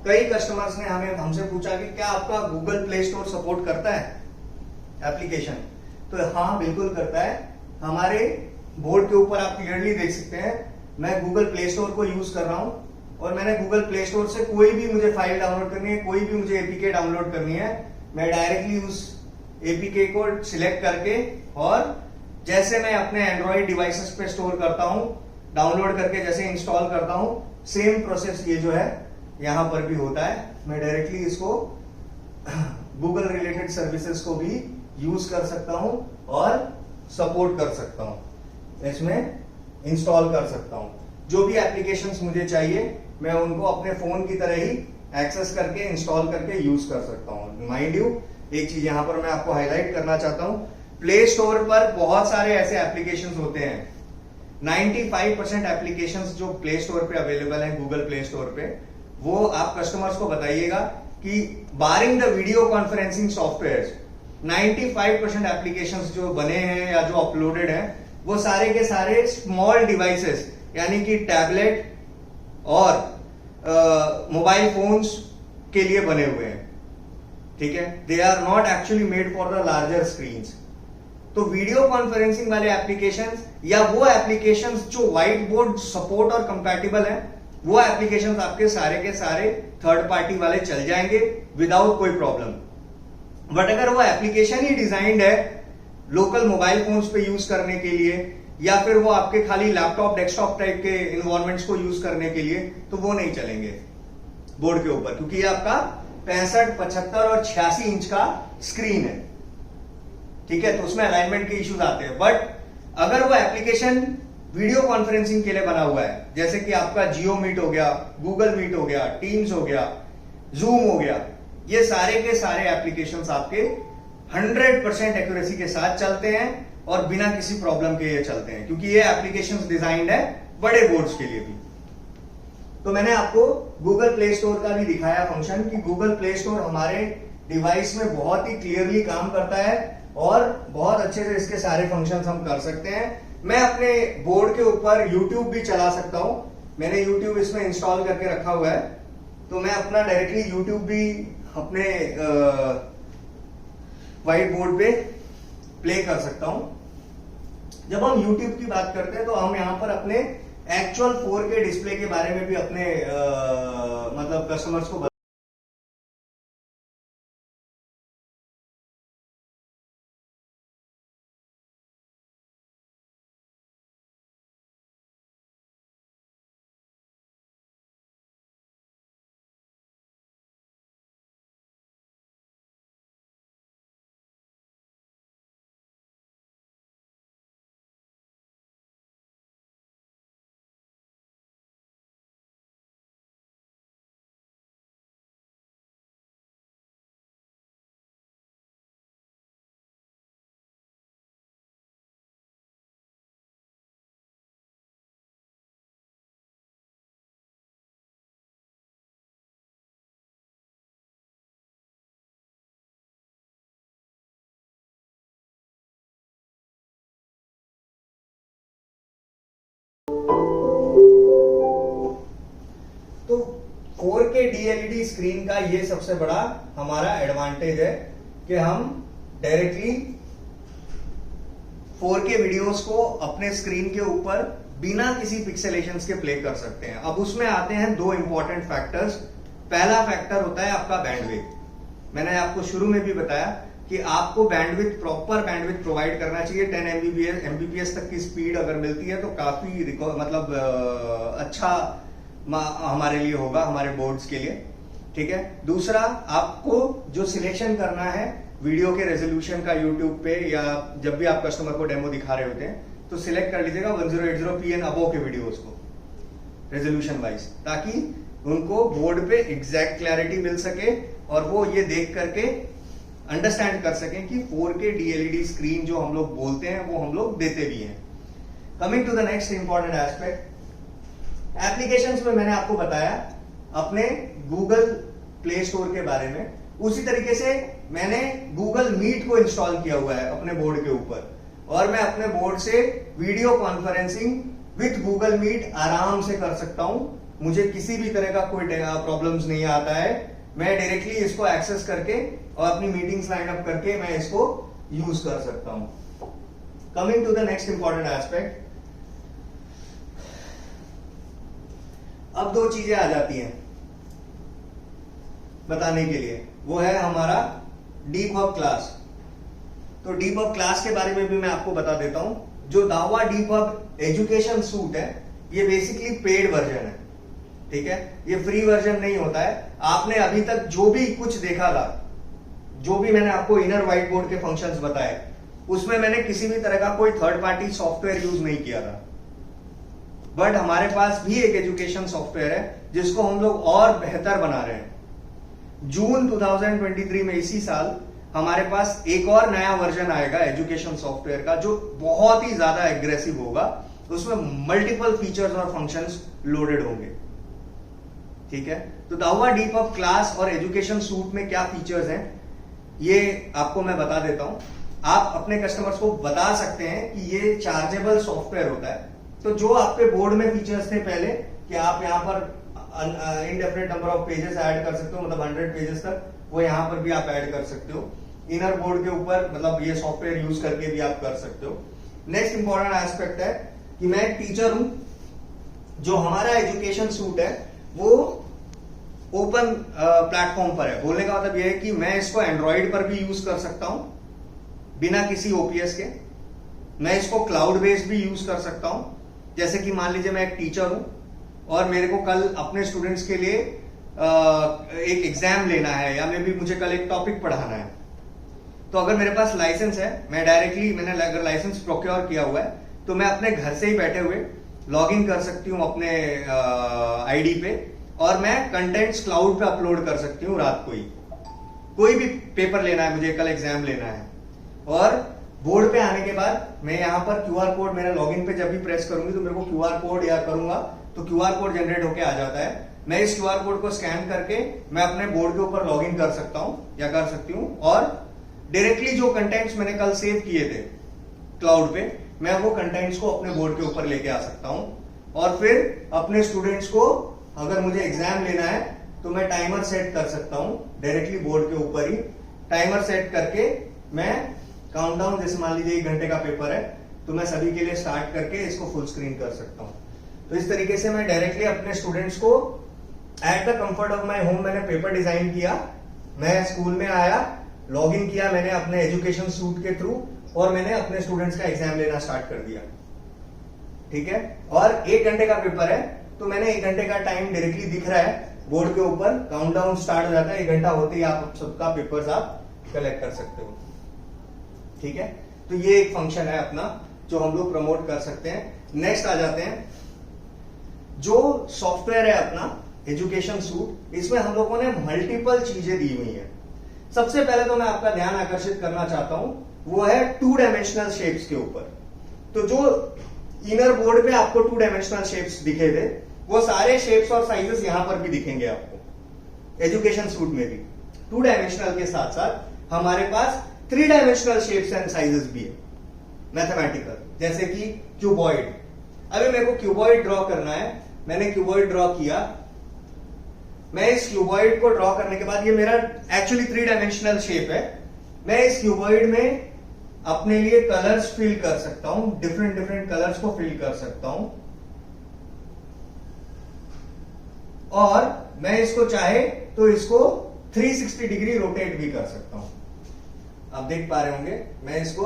कई कस्टमर्स ने हमसे पूछा कि क्या आपका गूगल प्ले स्टोर सपोर्ट करता है एप्लीकेशन। तो हाँ, बिल्कुल करता है। हमारे बोर्ड के ऊपर आप क्लियरली देख सकते हैं, मैं गूगल प्ले स्टोर को यूज कर रहा हूं और मैंने गूगल प्ले स्टोर से कोई भी मुझे फाइल डाउनलोड करनी है, कोई भी मुझे APK डाउनलोड करनी है, मैं डायरेक्टली उस APK को सिलेक्ट करके और जैसे मैं अपने एंड्रॉइड डिवाइसेस पे स्टोर करता हूं, डाउनलोड करके जैसे इंस्टॉल करता हूं, सेम प्रोसेस ये जो है यहां पर भी होता है। मैं डायरेक्टली इसको गूगल रिलेटेड सर्विसेज को भी यूज कर सकता हूं और सपोर्ट कर सकता हूं, इसमें इंस्टॉल कर सकता हूं। जो भी एप्लीकेशंस मुझे चाहिए मैं उनको अपने फोन की तरह ही एक्सेस करके इंस्टॉल करके यूज कर सकता हूं। माइंड यू, एक चीज यहां पर मैं आपको हाईलाइट करना चाहता हूं, प्ले स्टोर पर बहुत सारे ऐसे एप्लीकेशंस होते हैं। 95% एप्लीकेशंस जो प्ले स्टोर पे अवेलेबल हैं, गूगल प्ले स्टोर पे, वो आप कस्टमर्स को बताइएगा कि barring the video conferencing software, 95% applications जो बने हैं या जो अपलोडेड हैं, वो सारे के सारे स्मॉल डिवाइसेस यानी कि टैबलेट और मोबाइल फोन्स के लिए बने हुए हैं। ठीक है, they are not actually made for the larger screens. तो वीडियो कॉन्फ्रेंसिंग वाले एप्लीकेशंस या वो एप्लीकेशंस जो व्हाइट बोर्ड सपोर्ट और कंपैटिबल है, वो एप्लीकेशंस आपके सारे के सारे थर्ड पार्टी वाले चल जाएंगे विदाउट कोई प्रॉब्लम। बट अगर वो एप्लीकेशन ही डिजाइंड है लोकल मोबाइल फोन्स पे यूज करने के लिए, या फिर वो आपके खाली लैपटॉप डेस्कटॉप टाइप के इन्वायरमेंट्स को यूज करने के लिए, तो वो नहीं चलेंगे बोर्ड के ऊपर, क्योंकि ये आपका 65, 75 और 86 इंच का स्क्रीन है। ठीक है, तो उसमें अलाइनमेंट के इश्यूज आते हैं। बट अगर वो एप्लीकेशन वीडियो कॉन्फ्रेंसिंग के लिए बना हुआ है, जैसे कि आपका जियो मीट हो गया, गूगल मीट हो गया, टीम्स हो गया, जूम हो गया, ये सारे के सारे एप्लीकेशंस आपके 100% एक्यूरेसी के साथ चलते हैं और बिना किसी प्रॉब्लम के ये चलते हैं, क्योंकि ये एप्लीकेशंस डिजाइंड है बड़े बोर्ड्स के लिए भी। तो मैंने आपको गूगल प्ले स्टोर का भी दिखाया फंक्शन कि गूगल प्ले स्टोर हमारे डिवाइस में बहुत ही क्लियरली काम करता है और बहुत अच्छे से इसके सारे फंक्शंस हम कर सकते हैं। मैं अपने बोर्ड के ऊपर YouTube भी चला सकता हूं, मैंने YouTube इसमें इंस्टॉल करके रखा हुआ है, तो मैं अपना डायरेक्टली YouTube भी अपने व्हाइट बोर्ड पे प्ले कर सकता हूं। जब हम YouTube की बात करते हैं तो हम यहां पर अपने एक्चुअल 4K डिस्प्ले के बारे में भी अपने मतलब कस्टमर्स को 4K DLED स्क्रीन का ये सबसे बड़ा हमारा एडवांटेज है कि हम डायरेक्टली 4K वीडियोस को अपने स्क्रीन के ऊपर बिना किसी पिक्सेलेशंस के प्ले कर सकते हैं। अब उसमें आते हैं दो इंपॉर्टेंट फैक्टर्स। पहला फैक्टर होता है आपका बैंडविड्थ। मैंने आपको शुरू में भी बताया कि आपको बैंडविड्थ, प्रॉपर बैंडविड्थ प्रोवाइड करना चाहिए। 10 Mbps तक की स्पीड अगर मिलती है तो काफी मतलब अच्छा हमारे लिए होगा, हमारे बोर्ड्स के लिए। ठीक है। दूसरा, आपको जो सिलेक्शन करना है वीडियो के रेजोल्यूशन का यूट्यूब पे, या जब भी आप कस्टमर को डेमो दिखा रहे होते हैं तो सिलेक्ट कर लीजिएगा 1080p एंड अबव के वीडियोस को रेजोल्यूशन वाइज, ताकि उनको बोर्ड पे एग्जैक्ट क्लैरिटी मिल सके और वो ये देख करके अंडरस्टैंड कर सकें कि 4K DLED स्क्रीन जो हम लोग बोलते हैं वो हम लोग देते भी हैं। Coming to the next important aspect, applications में मैंने आपको बताया अपने गूगल प्ले स्टोर के बारे में। उसी तरीके से मैंने गूगल मीट को इंस्टॉल किया हुआ है अपने बोर्ड के ऊपर, और मैं अपने बोर्ड से video conferencing with Google Meet आराम से कर सकता हूं। मुझे किसी भी तरह का कोई प्रॉब्लम्स नहीं आता है। मैं डायरेक्टली इसको एक्सेस करके और अपनी मीटिंग्स लाइन अप करके मैं इसको यूज कर सकता हूं। Coming to the next important aspect, अब दो चीजें आ जाती हैं बताने के लिए, वो है हमारा डीप हब क्लास। तो डीप हब क्लास के बारे में भी मैं आपको बता देता हूं। जो दावा डीप हब एजुकेशन सूट है, ये बेसिकली पेड वर्जन है। ठीक है, ये फ्री वर्जन नहीं होता है। आपने अभी तक जो भी कुछ देखा था, जो भी मैंने आपको इनर व्हाइट बोर्ड के फंक्शंस बताए, उसमें मैंने किसी भी तरह का कोई थर्ड पार्टी सॉफ्टवेयर यूज नहीं किया था। बट हमारे पास भी एक एजुकेशन सॉफ्टवेयर है जिसको हम लोग और बेहतर बना रहे हैं। जून 2023 में, इसी साल, हमारे पास एक और नया वर्जन आएगा एजुकेशन सॉफ्टवेयर का, जो बहुत ही ज्यादा एग्रेसिव होगा। उसमें मल्टीपल फीचर्स और फंक्शंस लोडेड होंगे। ठीक है, तो दावा डीप हब क्लास और एजुकेशन सूट में क्या फीचर्स हैं ये आपको मैं बता देता हूं। आप अपने कस्टमर्स को बता सकते हैं कि ये चार्जेबल सॉफ्टवेयर होता है। तो जो आपके बोर्ड में फीचर्स थे पहले, कि आप यहां पर indefinite number of pages add कर सकते हो, मतलब 100 पेजेस तक, वो यहां पर भी आप ऐड कर सकते हो। इनर बोर्ड के ऊपर, मतलब ये सॉफ्टवेयर यूज करके भी आप कर सकते हो। नेक्स्ट इंपॉर्टेंट एस्पेक्ट है कि मैं एक टीचर हूं। जो हमारा एजुकेशन सूट है वो ओपन प्लेटफॉर्म पर है। बोलने का मतलब यह है कि मैं इसको एंड्रॉइड पर भी यूज कर सकता हूं बिना किसी ओपीएस के। मैं इसको क्लाउड बेस्ड भी यूज कर सकता हूं। जैसे कि मान लीजिए मैं एक टीचर हूं और मेरे को कल अपने स्टूडेंट्स के लिए एक एग्जाम लेना है, या मे भी मुझे कल एक टॉपिक पढ़ाना है, तो अगर मेरे पास लाइसेंस है, मैं डायरेक्टली, मैंने अगर लाइसेंस प्रोक्योर किया हुआ है, तो मैं अपने घर से ही बैठे हुए लॉग इन कर सकती हूँ अपने आईडी पे, और मैं कंटेंट्स क्लाउड पे अपलोड कर सकती हूँ रात को ही। कोई भी पेपर लेना है मुझे, कल एग्जाम लेना है, और बोर्ड पे आने के बाद मैं यहाँ पर क्यूआर कोड, मेरा लॉगिन पे जब भी प्रेस करूंगी तो मेरे को क्यूआर कोड या करूंगा तो क्यूआर कोड जनरेट होके आ जाता है। मैं इस क्यूआर कोड को स्कैन करके मैं अपने बोर्ड के ऊपर लॉगिन कर सकता हूं या कर सकती हूं, और डायरेक्टली जो कंटेंट्स मैंने कल सेव किए थे क्लाउड पे, मैं वो कंटेंट्स को अपने बोर्ड के ऊपर लेके आ सकता हूं। और फिर अपने स्टूडेंट्स को, अगर मुझे एग्जाम लेना है तो मैं टाइमर सेट कर सकता हूं डायरेक्टली बोर्ड के ऊपर ही। टाइमर सेट करके मैं काउंटडाउन, जैसे मान लीजिए 1 घंटे का पेपर है, तो मैं सभी के लिए स्टार्ट करके इसको फुल स्क्रीन कर सकता हूं। तो इस तरीके से मैं डायरेक्टली अपने स्टूडेंट्स को at the comfort of my home, मैंने पेपर डिजाइन किया, मैं स्कूल में आया, लॉग इन किया मैंने अपने एजुकेशन सूट के थ्रू, और मैंने अपने स्टूडेंट्स का एग्जाम लेना स्टार्ट कर दिया। ठीक है, और 1 घंटे का पेपर है तो मैंने 1 घंटे का टाइम डायरेक्टली दिख रहा है बोर्ड के ऊपर, काउंटडाउन स्टार्ट हो जाता है। 1 घंटा होते ही आप सबका पेपर्स आप कलेक्ट कर सकते हो। ठीक है, तो ये एक फंक्शन है अपना जो हम लोग प्रमोट कर सकते हैं। नेक्स्ट आ जाते हैं, जो सॉफ्टवेयर है अपना एजुकेशन सूट, इसमें हम लोगों ने मल्टीपल चीजें दी हुई हैं। सबसे पहले तो मैं आपका ध्यान आकर्षित करना चाहता हूं, वो है 2 डायमेंशनल शेप्स के ऊपर। तो जो इनर बोर्ड पे आपको 2 डायमेंशनल शेप्स दिखे थे, वो सारे शेप्स और साइजेस यहां पर भी दिखेंगे आपको एजुकेशन सूट में भी। 2 डायमेंशनल के साथ साथ हमारे पास 3 डायमेंशनल शेप्स एंड साइजेस भी है मैथमेटिकल, जैसे कि क्यूबॉइड। अभी मेरे को क्यूबॉइड ड्रॉ करना है, मैंने क्यूबॉइड ड्रॉ किया, मैं इस क्यूबॉइड को ड्रॉ करने के बाद, ये मेरा एक्चुअली 3 डायमेंशनल शेप है, मैं इस क्यूबॉइड में अपने लिए कलर्स फिल कर सकता हूं, डिफरेंट डिफरेंट कलर्स को फिल कर सकता हूं, और मैं इसको चाहे तो इसको 360 डिग्री रोटेट भी कर सकता हूं। आप देख पा रहे होंगे मैं इसको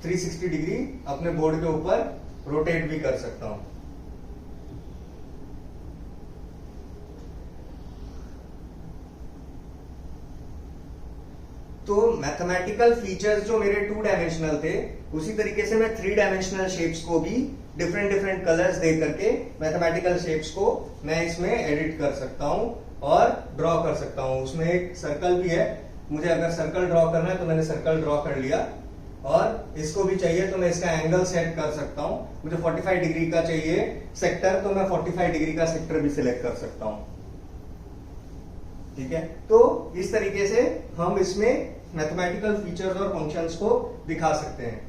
360 डिग्री अपने बोर्ड के ऊपर रोटेट भी कर सकता हूं। तो मैथमेटिकल फीचर्स जो मेरे 2 डायमेंशनल थे, उसी तरीके से मैं 3 डायमेंशनल शेप्स को भी डिफरेंट डिफरेंट कलर्स दे करके मैथमेटिकल शेप्स को मैं इसमें एडिट कर सकता हूं और ड्रॉ कर सकता हूं। उसमें एक सर्कल भी है, मुझे अगर सर्कल ड्रॉ करना है तो मैंने सर्कल ड्रॉ कर लिया, और इसको भी चाहिए तो मैं इसका एंगल सेट कर सकता हूं। मुझे 45 डिग्री का चाहिए सेक्टर, तो मैं 45 डिग्री का सेक्टर भी सिलेक्ट कर सकता हूं। ठीक है, तो इस तरीके से हम इसमें मैथमेटिकल फीचर्स और फंक्शंस को दिखा सकते हैं।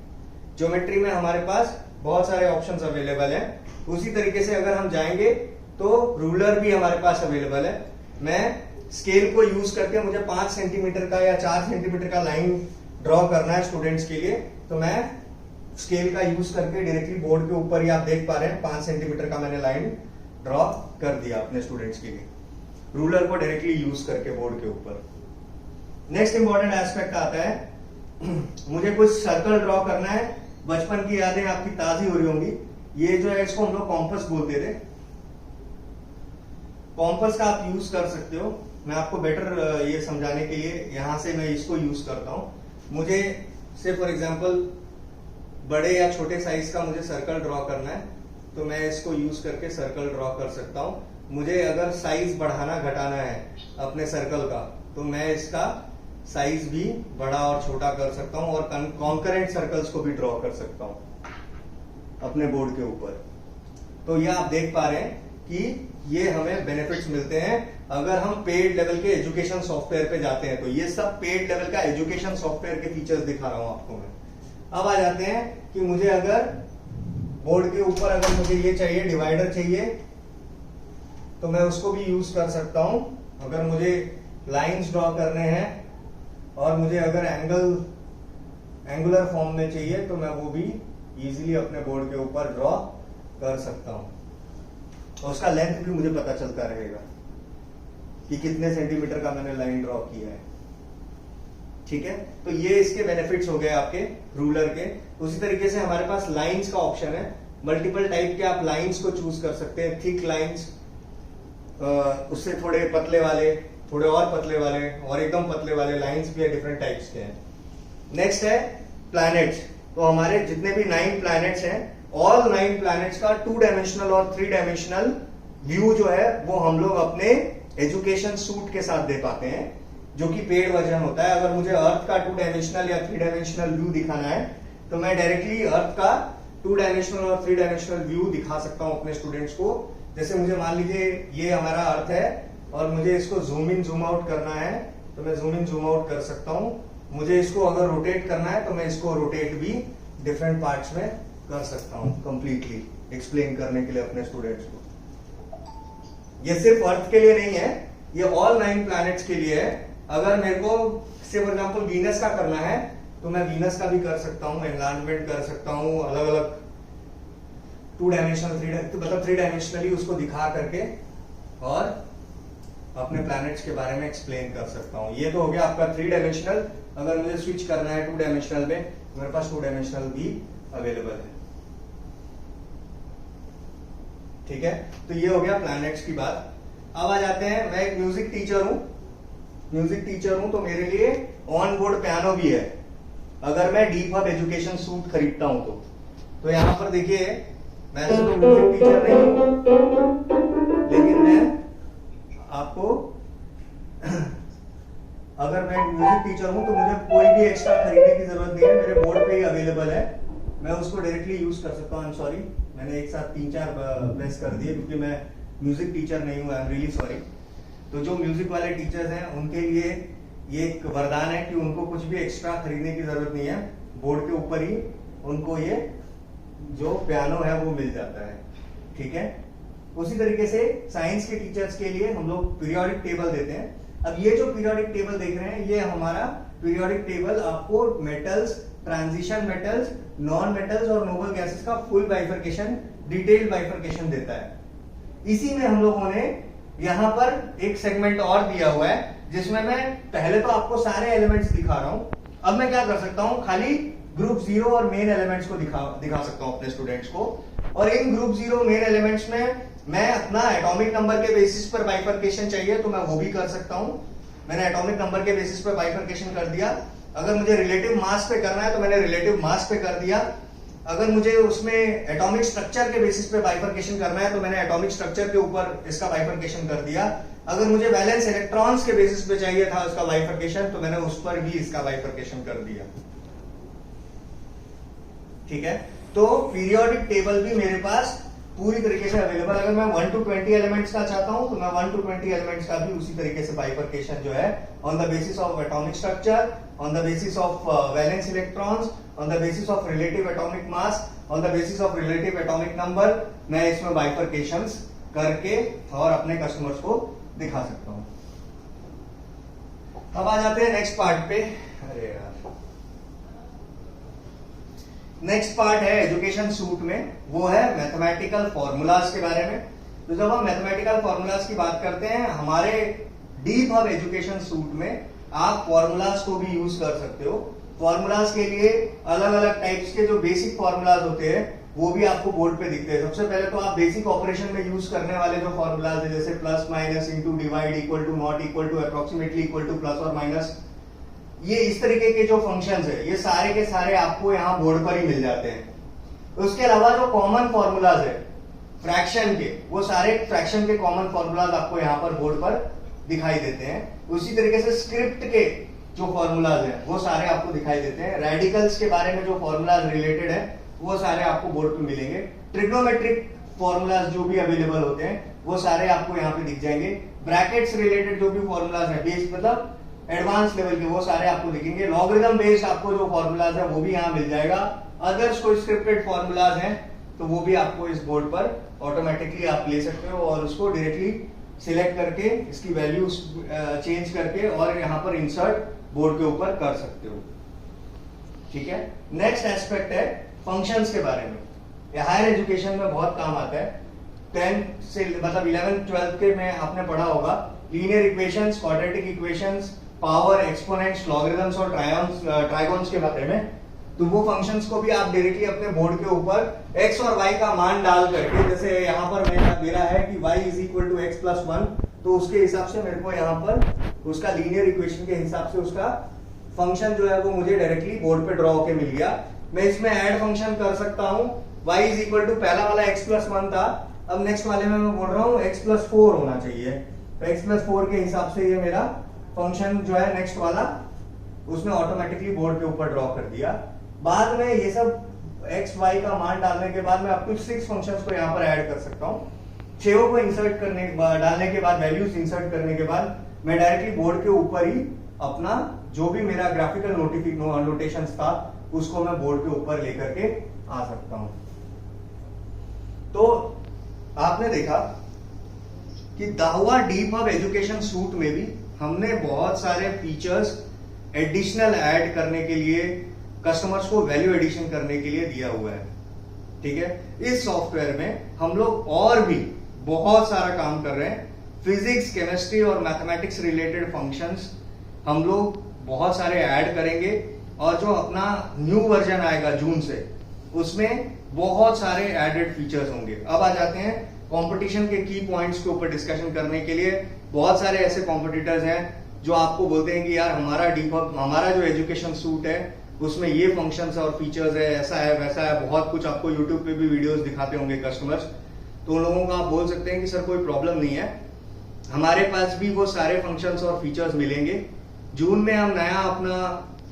ज्योमेट्री में हमारे पास बहुत सारे ऑप्शंस अवेलेबल हैं। उसी तरीके से अगर हम जाएंगे तो रूलर भी हमारे पास अवेलेबल है। मैं स्केल को यूज करके, मुझे 5 सेंटीमीटर का या 4 सेंटीमीटर का लाइन ड्रॉ करना है स्टूडेंट्स के लिए, तो मैं स्केल का यूज करके डायरेक्टली बोर्ड के ऊपर ही, आप देख पा रहे हैं 5 सेंटीमीटर का मैंने लाइन ड्रॉ कर दिया अपने स्टूडेंट्स के लिए, रूलर को डायरेक्टली यूज करके बोर्ड के ऊपर। नेक्स्ट इंपॉर्टेंट एस्पेक्ट आता है, मुझे कुछ सर्कल ड्रॉ करना है। बचपन की यादें आपकी ताजी हो रही होंगी। ये जो है इसको हम लोग कॉम्पस बोलते थे। कॉम्पस का आप यूज कर सकते हो। मैं आपको बेटर ये समझाने के लिए यहां से मैं इसको यूज करता हूं। मुझे से फॉर एग्जांपल बड़े या छोटे साइज का मुझे सर्कल ड्रॉ करना है, तो मैं इसको यूज करके सर्कल ड्रॉ कर सकता हूं। मुझे अगर साइज बढ़ाना घटाना है अपने सर्कल का, तो मैं इसका साइज भी बड़ा और छोटा कर सकता हूं, और कॉन्करेंट सर्कल्स को भी ड्रॉ कर सकता हूं अपने बोर्ड के ऊपर। तो ये आप देख पा रहे हैं कि ये हमें बेनिफिट्स मिलते हैं अगर हम पेड लेवल के एजुकेशन सॉफ्टवेयर पे जाते हैं। तो ये सब पेड लेवल का एजुकेशन सॉफ्टवेयर के फीचर्स दिखा रहा हूं आपको मैं। अब आ जाते हैं कि मुझे अगर बोर्ड के ऊपर अगर मुझे ये चाहिए, डिवाइडर चाहिए, तो मैं उसको भी यूज कर सकता हूं। अगर मुझे लाइंस ड्रॉ करने हैं और मुझे अगर एंगुलर फॉर्म में चाहिए, तो मैं वो भी इजीली अपने बोर्ड के ऊपर ड्रॉ कर सकता हूं, और उसका लेंथ भी मुझे पता चलता रहेगा कि कितने सेंटीमीटर का मैंने लाइन ड्रॉ किया है। ठीक है, तो ये इसके बेनिफिट्स हो गए आपके रूलर के। उसी तरीके से हमारे पास लाइंस का ऑप्शन है। मल्टीपल टाइप के आप लाइंस को चूज कर सकते हैं। थिक लाइंस, उससे थोड़े पतले वाले, थोड़े और पतले वाले, और एकदम पतले वाले लाइंस भी है, डिफरेंट टाइप्स के हैं। नेक्स्ट है प्लैनेट्स। तो हमारे जितने भी 9 प्लैनेट्स हैं, ऑल 9 प्लैनेट्स का 2 डायमेंशनल और 3 डायमेंशनल व्यू जो है वो हम लोग अपने एजुकेशन सूट के साथ दे पाते हैं, जो कि पेड वर्जन होता है। अगर मुझे अर्थ का 2 डायमेंशनल या 3 डायमेंशनल व्यू दिखाना है, तो मैं डायरेक्टली अर्थ का 2 डायमेंशनल और 3 डायमेंशनल व्यू दिखा सकता हूं अपने स्टूडेंट्स को। जैसे मुझे मान लीजिए ये हमारा अर्थ है और मुझे इसको जूम इन जूम आउट करना है, तो मैं जूम इन जूम आउट कर सकता हूं। मुझे इसको अगर रोटेट करना है, तो मैं इसको रोटेट भी डिफरेंट पार्ट्स में कर सकता हूं, कंप्लीटली एक्सप्लेन करने के लिए अपने स्टूडेंट्स को। ये सिर्फ अर्थ के लिए नहीं है, ये ऑल 9 प्लैनेट्स के लिए है। अगर मेरे को से फॉर एग्जांपल वीनस का करना है, तो मैं वीनस का भी कर सकता हूं, एनलार्जमेंट कर सकता हूं, अलग अलग 2 डायमेंशनल, तो मतलब 3 डायमेंशनली उसको दिखा करके और अपने प्लैनेट्स के बारे में एक्सप्लेन कर सकता हूं। ये तो हो गया आपका 3 डायमेंशनल। अगर मुझे स्विच करना है 2 डायमेंशनल में, मेरे पास 2 डायमेंशनल भी अवेलेबल है। ठीक है, तो ये हो गया प्लैनेट्स की बात। अब आ जाते हैं, मैं एक म्यूजिक टीचर हूं। म्यूजिक टीचर हूं तो मेरे लिए ऑन बोर्ड पियानो भी है, अगर मैं डीप हब एजुकेशन सूट खरीदता हूं तो यहां पर देखिए, मैं तो म्यूजिक टीचर नहीं हूं, लेकिन मैं आपको अगर मैं म्यूजिक टीचर हूं तो मुझे कोई भी एक्स्ट्रा खरीदने की जरूरत नहीं है, मेरे बोर्ड पे ही अवेलेबल है। मैं उसको डायरेक्टली यूज कर सकता हूं। आई एम सॉरी, मैंने एक साथ 3-4 प्रेस कर दिए, क्योंकि मैं म्यूजिक टीचर नहीं हूं। I am really sorry. तो जो म्यूजिक वाले टीचर्स हैं, उनके लिए ये एक वरदान है कि उनको कुछ भी एक्स्ट्रा खरीदने की जरूरत नहीं है, बोर्ड के ऊपर ही उनको ये जो पियानो है वो मिल जाता है। ठीक है, उसी तरीके से साइंस के टीचर्स के लिए हम लोग पीरियोडिक टेबल देते हैं। अब ये जो पीरियोडिक टेबल देख रहे हैं, ये हमारा पीरियोडिक टेबल आपको metals, transition metals, non metals और नोबल गैसेस का फुल बाइफरकेशन, डिटेल्ड बाइफरकेशन देता है। इसी में हम लोगों ने यहां पर एक सेगमेंट और दिया हुआ है, जिसमें मैं पहले तो आपको सारे एलिमेंट्स दिखा रहा हूं। अब मैं क्या कर सकता हूं, खाली ग्रुप 0 और मेन एलिमेंट्स को दिखा सकता हूं अपने स्टूडेंट्स को। और इन ग्रुप 0 मेन एलिमेंट्स में मैं अपना एटॉमिक नंबर के बेसिस पर बाइफरकेशन चाहिए तो मैं वो भी कर सकता हूं। मैंने एटॉमिक नंबर के बेसिस पर बाइफरकेशन कर दिया। अगर मुझे रिलेटिव मास पे करना है तो मैंने रिलेटिव मास पे कर दिया। अगर मुझे उसमें एटॉमिक स्ट्रक्चर के बेसिस पे बाइफरकेशन करना है तो मैंने एटॉमिक स्ट्रक्चर के ऊपर इसका बाइफरकेशन कर दिया। अगर मुझे वैलेंस इलेक्ट्रॉन्स के बेसिस पे चाहिए था उसका बाइफरकेशन तो मैंने उस पर भी इसका बाइफरकेशन कर दिया। ठीक है, तो पीरियोडिक टेबल भी मेरे पास पूरी तरीके से अवेलेबल। अगर मैं 1 to 20 एलिमेंट्स का चाहता हूं तो मैं 1 to 20 एलिमेंट्स का भी उसी तरीके से बाइफरकेशन जो है on the basis of atomic structure, on the basis of valence electrons, on the basis of relative atomic mass, on the basis of relative atomic number, मैं इसमें बाइफरकेशंस करके और अपने कस्टमर्स को दिखा सकता हूं। अब आ जाते हैं नेक्स्ट पार्ट पे। अरे यार, नेक्स्ट पार्ट है एजुकेशन सूट में, वो है मैथमेटिकल फॉर्मूलाज के बारे में। तो जब हम मैथमेटिकल फॉर्मूलाज की बात करते हैं, हमारे डीप हब एजुकेशन सूट में आप फॉर्मूलाज को भी यूज कर सकते हो। फॉर्मूलाज के लिए अलग अलग टाइप्स के जो बेसिक फॉर्मूलाज होते हैं वो भी आपको बोर्ड पे दिखते हैं। सबसे पहले तो आप बेसिक ऑपरेशन में यूज करने वाले जो फॉर्मूलाज है, जैसे plus minus, into, divide, equal to, not equal to, approximately equal to, plus और माइनस, ये इस तरीके के जो फंक्शंस है ये सारे के सारे आपको यहाँ बोर्ड पर ही मिल जाते हैं। उसके अलावा जो कॉमन फॉर्मूलाज है फ्रैक्शन के, वो सारे फ्रैक्शन के कॉमन फॉर्मूलाज आपको यहाँ पर बोर्ड पर दिखाई देते हैं। उसी तरीके से स्क्रिप्ट के जो फॉर्मूलाज हैं वो सारे आपको दिखाई देते हैं। रेडिकल्स के बारे में जो फॉर्मूलाज रिलेटेड है वो सारे आपको बोर्ड पे मिलेंगे। ट्रिग्नोमेट्रिक फॉर्मूलाज जो भी अवेलेबल होते हैं वो सारे आपको यहाँ पे दिख जाएंगे। ब्रैकेट्स रिलेटेड जो भी फॉर्मूलाज है, बेस मतलब एडवांस लेवल के, वो सारे आपको दिखेंगे। लॉगरिथम बेस्ड आपको जो फॉर्मूलाज है वो भी यहाँ मिल जाएगा। अदर्स कोई स्क्रिप्टेड फॉर्मूलाज हैं तो वो भी आपको इस बोर्ड पर ऑटोमेटिकली आप ले सकते हो और उसको डायरेक्टली सिलेक्ट करके इसकी वैल्यू चेंज करके और यहाँ पर इंसर्ट बोर्ड के ऊपर कर सकते हो। ठीक है, नेक्स्ट एस्पेक्ट है फंक्शंस के बारे में। ये हायर एजुकेशन में बहुत काम आता है। 10th से मतलब 11th 12th के में आपने पढ़ा होगा linear equations, quadratic equations, power, exponents, logarithms और ट्राइगोन्स के बारे में। तो वो फंक्शंस को भी आप डायरेक्टली अपने बोर्ड के ऊपर x और y का मान डाल करके, जैसे यहाँ पर मेरा है कि y is equal to x plus 1, तो उसके हिसाब से मेरे को यहाँ पर उसका लीनियर इक्वेशन के हिसाब से उसका फंक्शन जो है वो मुझे डायरेक्टली बोर्ड पे ड्रॉ होके मिल गया। मैं इसमें ऐड फंक्शन कर सकता हूँ। y इज इक्वल टू पहला वाला x प्लस 1 था, अब नेक्स्ट वाले में मैं बोल रहा हूँ x प्लस 4 होना चाहिए। तो x प्लस 4 के हिसाब से ये मेरा फंक्शन जो है नेक्स्ट वाला उसने ऑटोमेटिकली बोर्ड के ऊपर ड्रॉ कर दिया। बाद में ये सब x y का मान डालने के बाद मैं अब कुछ 6 फंक्शंस को यहाँ पर ऐड कर सकता हूँ। 6 को इंसर्ट करने डालने के बाद, वैल्यूज इंसर्ट करने के बाद मैं डायरेक्टली बोर्ड के ऊपर ही अपना जो भी मेरा ग्राफिकल नोटेशंस था उसको मैं बोर्ड के ऊपर लेकर के आ सकता हूं। तो आपने देखा कि दावा डीप हब एजुकेशन सूट में भी हमने बहुत सारे फीचर्स एडिशनल ऐड करने के लिए, कस्टमर्स को वैल्यू एडिशन करने के लिए दिया हुआ है। ठीक है, इस सॉफ्टवेयर में हम लोग और भी बहुत सारा काम कर रहे हैं। फिजिक्स, केमिस्ट्री और मैथमेटिक्स रिलेटेड फंक्शंस हम लोग बहुत सारे ऐड करेंगे और जो अपना न्यू वर्जन आएगा जून से, उसमें बहुत सारे एडेड फीचर्स होंगे। अब आ जाते हैं कंपटीशन के की पॉइंट्स के ऊपर डिस्कशन करने के लिए। बहुत सारे ऐसे कॉम्पिटिटर्स हैं जो आपको बोलते हैं कि यार हमारा डीप हब, हमारा जो एजुकेशन सूट है उसमें ये फंक्शंस और फीचर्स है, ऐसा है वैसा है, बहुत कुछ आपको यूट्यूब पे भी वीडियोस दिखाते होंगे कस्टमर्स। तो उन लोगों को आप बोल सकते हैं कि सर कोई प्रॉब्लम नहीं है, हमारे पास भी वो सारे फंक्शंस और फीचर्स मिलेंगे। जून में हम नया अपना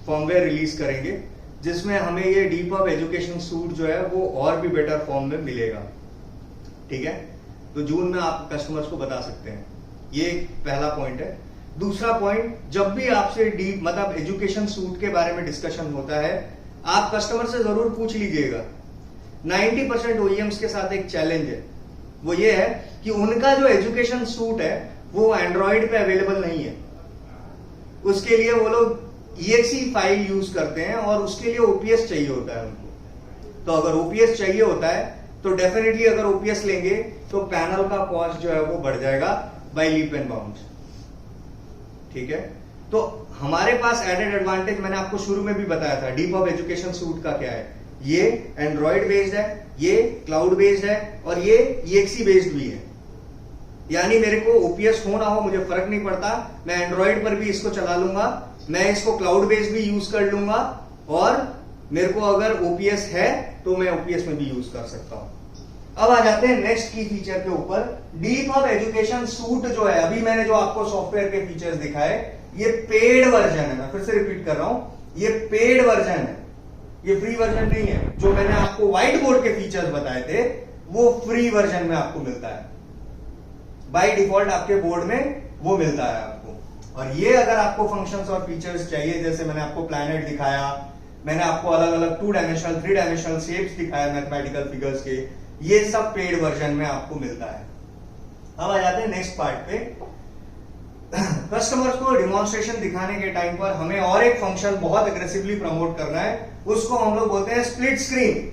फॉर्मवेयर रिलीज करेंगे जिसमें हमें ये डीप हब एजुकेशन सूट जो है वो और भी बेटर फॉर्म में मिलेगा। ठीक है, तो जून में आप कस्टमर्स को बता सकते हैं। ये पहला पॉइंट है। दूसरा पॉइंट, जब भी आपसे डीप मतलब एजुकेशन सूट के बारे में डिस्कशन होता है, आप कस्टमर से जरूर पूछ लीजिएगा। 90% ओईएम्स के साथ एक चैलेंज है, वो ये है कि उनका जो एजुकेशन सूट है वो एंड्रॉइड पे अवेलेबल नहीं है। उसके लिए वो लोग EXE फाइल यूज करते हैं और उसके लिए OPS चाहिए होता है उनको। तो अगर OPS चाहिए होता है तो डेफिनेटली अगर OPS लेंगे तो पैनल का कॉस्ट जो है वो बढ़ जाएगा बाय लीप एंड बाउंड। ठीक है, तो हमारे पास एडेड एडवांटेज मैंने आपको शुरू में भी बताया था DPUB एजुकेशन सूट का क्या है। ये एंड्रॉइड बेस्ड है, ये क्लाउड बेस्ड है और ये EXE बेस्ड भी है। यानी मेरे को OPS हो ना हो मुझे फर्क नहीं पड़ता, मैं एंड्रॉइड पर भी इसको चला लूंगा, मैं इसको क्लाउड बेस्ड भी यूज कर लूंगा और मेरे को अगर OPS है तो मैं OPS में भी यूज कर सकता हूं। अब आ जाते हैं नेक्स्ट की फीचर के ऊपर। DPUB एजुकेशन सूट जो है, अभी मैंने जो आपको सॉफ्टवेयर के फीचर्स दिखाए ये पेड वर्जन है। मैं फिर से रिपीट कर रहा हूं, ये पेड वर्जन है, ये फ्री वर्जन नहीं है। जो मैंने आपको व्हाइट बोर्ड के फीचर्स बताए थे वो फ्री वर्जन में आपको मिलता है, बाय डिफॉल्ट आपके बोर्ड में वो मिलता है आपको। और ये अगर आपको फंक्शंस और फीचर्स चाहिए, जैसे मैंने आपको प्लैनेट दिखाया, मैंने आपको अलग अलग 2 डायमेंशनल 3 डायमेंशनल शेप्स दिखाया मैथमेटिकल फिगर्स के, ये सब पेड वर्जन में आपको मिलता है। अब आ जाते हैं नेक्स्ट पार्ट पे। कस्टमर्स को डिमॉन्स्ट्रेशन दिखाने के टाइम पर हमें और एक फंक्शन बहुत एग्रेसिवली प्रमोट करना है, उसको हम लोग बोलते हैं स्प्लिट स्क्रीन।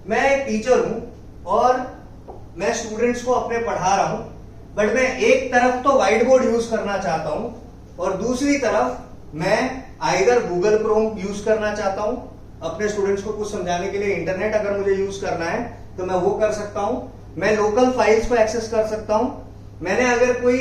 मैं एक टीचर हूं और मैं स्टूडेंट्स को अपने पढ़ा रहा हूं, बट मैं एक तरफ तो व्हाइट बोर्ड यूज करना चाहता हूं और दूसरी तरफ मैं आइदर गूगल क्रोम यूज करना चाहता हूं, अपने स्टूडेंट्स को कुछ समझाने के लिए इंटरनेट अगर मुझे यूज करना है तो मैं वो कर सकता हूं, मैं लोकल फाइल्स को एक्सेस कर सकता हूं, मैंने अगर कोई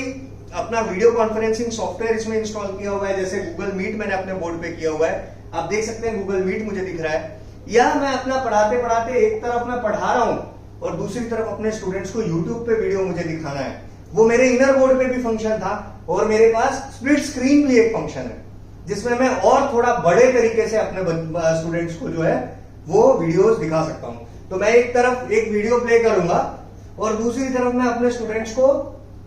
अपना वीडियो कॉन्फ्रेंसिंग सॉफ्टवेयर इसमें इंस्टॉल किया हुआ है, जैसे गूगल मीट मैंने अपने बोर्ड पे किया हुआ है, आप देख सकते हैं गूगल मीट मुझे दिख रहा है, या मैं अपना पढ़ाते पढ़ाते एक तरफ मैं पढ़ा रहा हूं और दूसरी तरफ अपने स्टूडेंट्स को यूट्यूब पे वीडियो मुझे दिखाना है। वो मेरे इनर बोर्ड पे भी फंक्शन था और मेरे पास स्प्लिट स्क्रीन भी एक फंक्शन है जिसमें मैं और थोड़ा बड़े तरीके से अपने स्टूडेंट्स को जो है वो वीडियोस दिखा सकता हूं। तो मैं एक तरफ एक वीडियो प्ले करूंगा और दूसरी तरफ मैं अपने स्टूडेंट्स को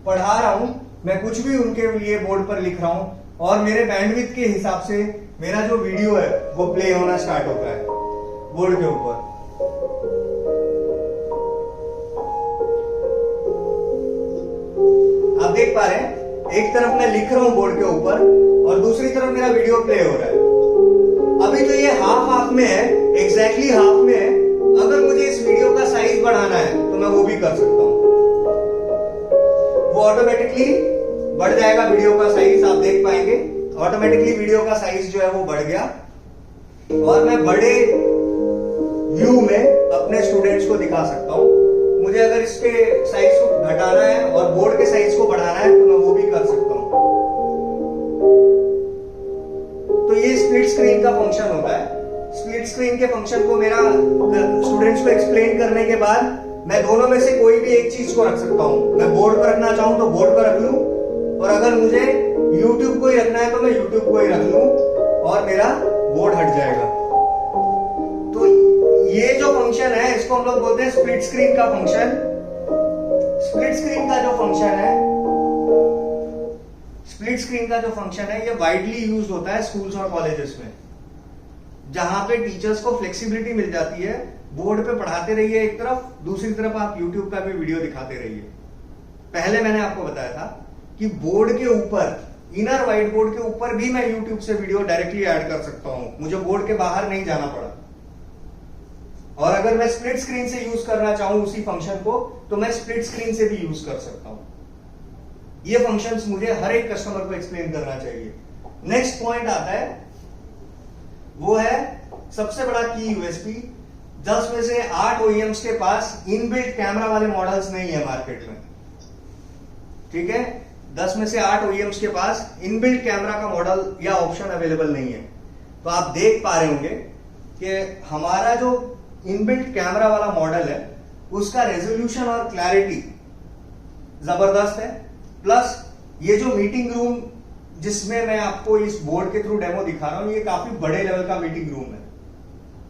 पढ़ा रहा हूं, मैं कुछ भी उनके लिए बोर्ड पर लिख रहा हूं और मेरे बैंडविड्थ के हिसाब से मेरा जो वीडियो है वो प्ले होना स्टार्ट होता है बोर्ड के ऊपर। आप देख पा रहे हैं, एक तरफ मैं लिख रहा हूं बोर्ड के ऊपर और दूसरी तरफ मेरा वीडियो प्ले हो रहा है। अभी तो ये हाफ में है, एग्जैक्टली हाफ में है। अगर मुझे इस वीडियो का साइज बढ़ाना है तो मैं वो भी कर सकता हूं, वो ऑटोमेटिकली बढ़ जाएगा वीडियो का साइज, आप देख पाएंगे ऑटोमेटिकली वीडियो का साइज जो है वो बढ़ गया और मैं बड़े व्यू में अपने स्टूडेंट्स को दिखा सकता हूं। मुझे अगर इसके साइज को घटाना है और बोर्ड के साइज को बढ़ाना है तो मैं वो भी कर सकता हूं। तो ये स्प्लिट स्क्रीन का फंक्शन होता है। स्प्लिट स्क्रीन के फंक्शन को मेरा स्टूडेंट्स को एक्सप्लेन करने के बाद मैं दोनों में से कोई भी एक चीज को रख सकता हूं। मैं बोर्ड पर रखना चाहूं तो बोर्ड पर रख लूं और अगर मुझे यूट्यूब को ही रखना है तो मैं यूट्यूब को ही रख लूं और मेरा बोर्ड हट जाएगा। तो ये जो फंक्शन है इसको हम लोग बोलते हैं स्प्लिट स्क्रीन का फंक्शन। स्प्लिट स्क्रीन का जो फंक्शन है, स्प्लिट स्क्रीन का जो फंक्शन है ये वाइडली यूज होता है स्कूल्स और कॉलेजेस में, जहां पे टीचर्स को फ्लेक्सिबिलिटी मिल जाती है। बोर्ड पे पढ़ाते रहिए एक तरफ, दूसरी तरफ आप यूट्यूब का भी वीडियो दिखाते रहिए। पहले मैंने आपको बताया था कि बोर्ड के ऊपर, इनर व्हाइट बोर्ड के ऊपर भी मैं यूट्यूब से वीडियो डायरेक्टली ऐड कर सकता हूं, मुझे बोर्ड के बाहर नहीं जाना पड़ा। और अगर मैं स्प्लिट स्क्रीन से यूज करना चाहूं उसी फंक्शन को तो मैं स्प्लिट स्क्रीन से भी यूज कर सकता हूं। ये फंक्शंस मुझे हर एक कस्टमर को एक्सप्लेन करना चाहिए। नेक्स्ट पॉइंट आता है, वो है सबसे बड़ा की यूएसपी। 10 में से 8 OEMs के पास इनबिल्ट कैमरा वाले मॉडल्स नहीं है मार्केट में। ठीक है, 10 में से 8 OEMs के पास इनबिल्ट कैमरा का मॉडल या ऑप्शन अवेलेबल नहीं है। तो आप देख पा रहे होंगे कि हमारा जो इनबिल्ट कैमरा वाला मॉडल है उसका रेजोल्यूशन और क्लैरिटी जबरदस्त है। प्लस ये जो मीटिंग रूम जिसमें मैं आपको इस बोर्ड के थ्रू डेमो दिखा रहा हूं, ये काफी बड़े लेवल का मीटिंग रूम है।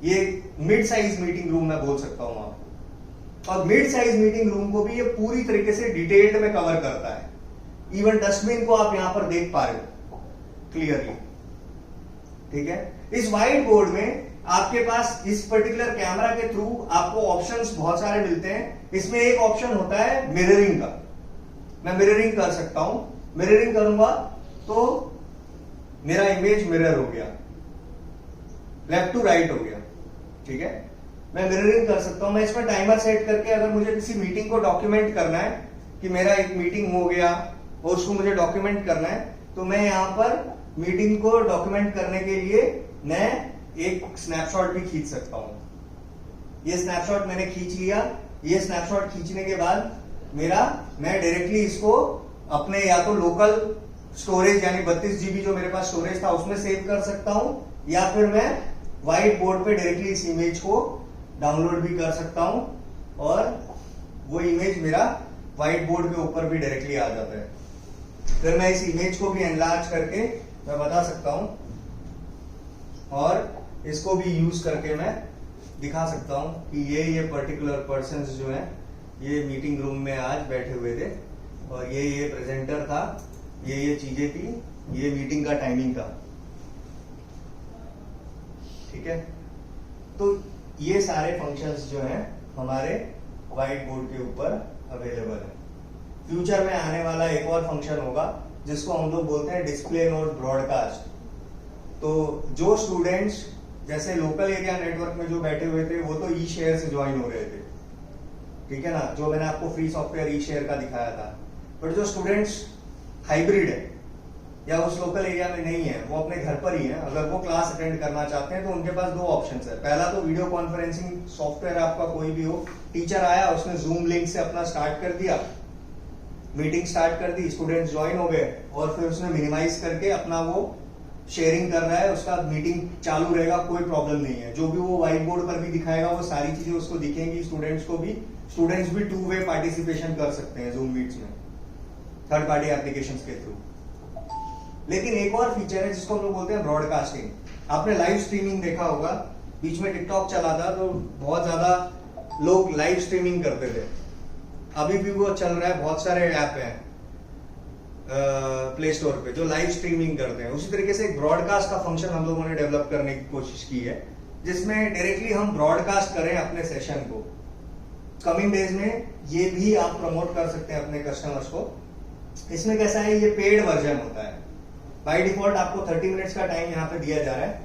ये मिड साइज मीटिंग रूम मैं बोल सकता हूं आपको। और मिड साइज मीटिंग रूम को भी ये पूरी तरीके से डिटेल्ड में कवर करता है। इवन डस्टबिन को आप यहां पर देख पा रहे हो क्लियरली। ठीक है। इस व्हाइट बोर्ड में आपके पास इस पर्टिकुलर कैमरा के थ्रू आपको ऑप्शंस बहुत सारे मिलते हैं। इसमें एक ऑप्शन होता है मिररिंग का। मैं मिररिंग कर सकता हूं। मिररिंग करूंगा तो मेरा इमेज मिरर हो गया, लेफ्ट टू राइट हो गया, ठीक है। मैं मिररिंग कर सकता हूं। मैं इसमें टाइमर सेट करके अगर मुझे किसी मीटिंग को डॉक्यूमेंट करना है कि मेरा एक मीटिंग हो गया और उसको मुझे डॉक्यूमेंट करना है, तो मैं यहां पर मीटिंग को डॉक्यूमेंट करने के लिए मैं एक स्नैपशॉट भी खींच सकता हूं। ये स्नैपशॉट मैंने खींच लिया। ये स्नैपशॉट खींचने के बाद मैं डायरेक्टली इसको अपने या तो लोकल स्टोरेज यानी 32 GB जो मेरे पास स्टोरेज था उसमें सेव कर सकता हूं, या फिर मैं व्हाइट बोर्ड पे डायरेक्टली इस इमेज को डाउनलोड भी कर सकता हूं और वो इमेज मेरा व्हाइट बोर्ड के ऊपर भी डायरेक्टली आ जाता है। फिर मैं इस इमेज को भी एनलार्ज करके मैं बता सकता हूं और इसको भी यूज करके मैं दिखा सकता हूं कि ये पर्टिकुलर पर्सन्स जो हैं ये मीटिंग रूम में आज बैठे हुए थे और ये प्रेजेंटर था, ये चीजें थी, ये मीटिंग का टाइमिंग था, ठीक है। तो ये सारे फंक्शंस जो हैं हमारे व्हाइट बोर्ड के ऊपर अवेलेबल है। फ्यूचर में आने वाला एक और फंक्शन होगा जिसको हम लोग बोलते हैं डिस्प्ले नोट ब्रॉडकास्ट। तो जो स्टूडेंट्स जैसे लोकल एरिया नेटवर्क में जो बैठे हुए थे वो तो ई शेयर से ज्वाइन हो रहे थे, ठीक है ना, जो मैंने आपको फ्री सॉफ्टवेयर ई शेयर का दिखाया था। बट जो स्टूडेंट्स हाइब्रिड है या उस लोकल एरिया में नहीं है, वो अपने घर पर ही है, अगर वो क्लास अटेंड करना चाहते हैं तो उनके पास दो ऑप्शंस है। पहला तो वीडियो कॉन्फ्रेंसिंग सॉफ्टवेयर आपका कोई भी हो, टीचर आया उसने जूम लिंक से अपना स्टार्ट कर दिया, मीटिंग स्टार्ट कर दी, स्टूडेंट्स ज्वाइन हो गए और फिर उसने मिनिमाइज करके अपना वो शेयरिंग कर रहा है, उसका मीटिंग चालू रहेगा, कोई प्रॉब्लम नहीं है। जो भी वो व्हाइट बोर्ड पर भी दिखाएगा वो सारी चीजें उसको दिखेंगी, स्टूडेंट्स भी 2 वे पार्टिसिपेशन कर सकते हैं जूम मीट्स में थर्ड पार्टी एप्लीकेशंस के थ्रू। लेकिन एक और फीचर है जिसको हम लोग बोलते हैं ब्रॉडकास्टिंग। आपने लाइव स्ट्रीमिंग देखा होगा, बीच में टिकटॉक चला था तो बहुत ज्यादा लोग लाइव स्ट्रीमिंग करते थे, अभी भी वो चल रहा है। बहुत सारे ऐप हैं प्ले स्टोर पे जो लाइव स्ट्रीमिंग करते हैं। उसी तरीके से एक ब्रॉडकास्ट का फंक्शन हम लोगों ने डेवलप करने की कोशिश की है जिसमें डायरेक्टली हम ब्रॉडकास्ट करें अपने सेशन को। कमिंग डेज में ये भी आप प्रमोट कर सकते हैं अपने कस्टमर्स को। इसमें कैसा है, ये पेड वर्जन होता है। बाय डिफॉल्ट आपको 30 मिनट्स का टाइम यहाँ पे दिया जा रहा है।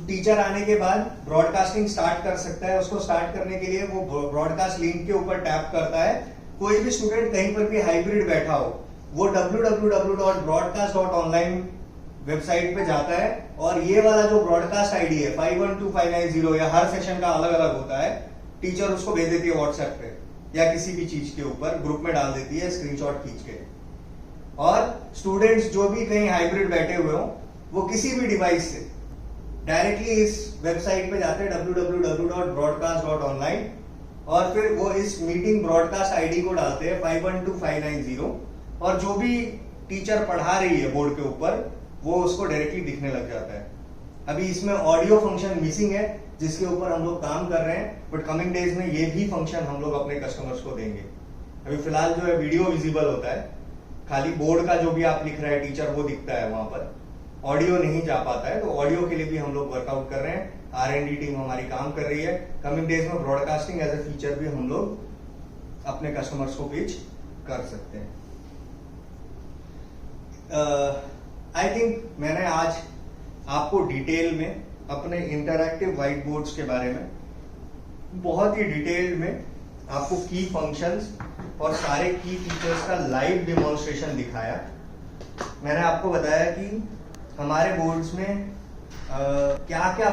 टीचर आने के बाद ब्रॉडकास्टिंग स्टार्ट कर सकता है। उसको स्टार्ट करने के लिए वो ब्रॉडकास्ट लिंक के ऊपर टैप करता है। कोई भी स्टूडेंट कहीं पर भी हाइब्रिड बैठा हो वो www.broadcast.online वेबसाइट पे जाता है और ये वाला जो ब्रॉडकास्ट आईडी है 512590 या हर सेशन का अलग अलग होता है, टीचर उसको भेज देती है व्हाट्सएप पे या किसी भी चीज के ऊपर ग्रुप में डाल देती है स्क्रीनशॉट खींच के। और स्टूडेंट्स जो भी कहीं हाइब्रिड बैठे हुए हो वो किसी भी डिवाइस से डायरेक्टली इस वेबसाइट पे जाते हैं www.broadcast.online और फिर वो इस मीटिंग ब्रॉडकास्ट आईडी को डालते हैं 512590 और जो भी टीचर पढ़ा रही है बोर्ड के ऊपर वो उसको डायरेक्टली दिखने लग जाता है। अभी इसमें ऑडियो फंक्शन मिसिंग है जिसके ऊपर हम लोग काम कर रहे हैं, बट कमिंग डेज में ये भी फंक्शन हम लोग अपने कस्टमर्स को देंगे। अभी फिलहाल जो है वीडियो विजिबल होता है, खाली बोर्ड का जो भी आप लिख रहे हैं टीचर वो दिखता है वहां पर, ऑडियो नहीं जा पाता है। तो ऑडियो के लिए भी हम लोग वर्कआउट कर रहे हैं, R&D टीम हमारी काम कर रही है। कमिंग डेज में ब्रॉडकास्टिंग एज ए फीचर भी हम लोग अपने कस्टमर्स को पिच कर सकते हैं। आई थिंक मैंने आज आपको डिटेल में अपने इंटरैक्टिव व्हाइट बोर्ड्स के बारे में बहुत ही डिटेल में आपको की फंक्शंस और सारे की फीचर्स का लाइव डेमोन्स्ट्रेशन दिखाया। मैंने आपको बताया कि हमारे बोर्ड्स में क्या क्या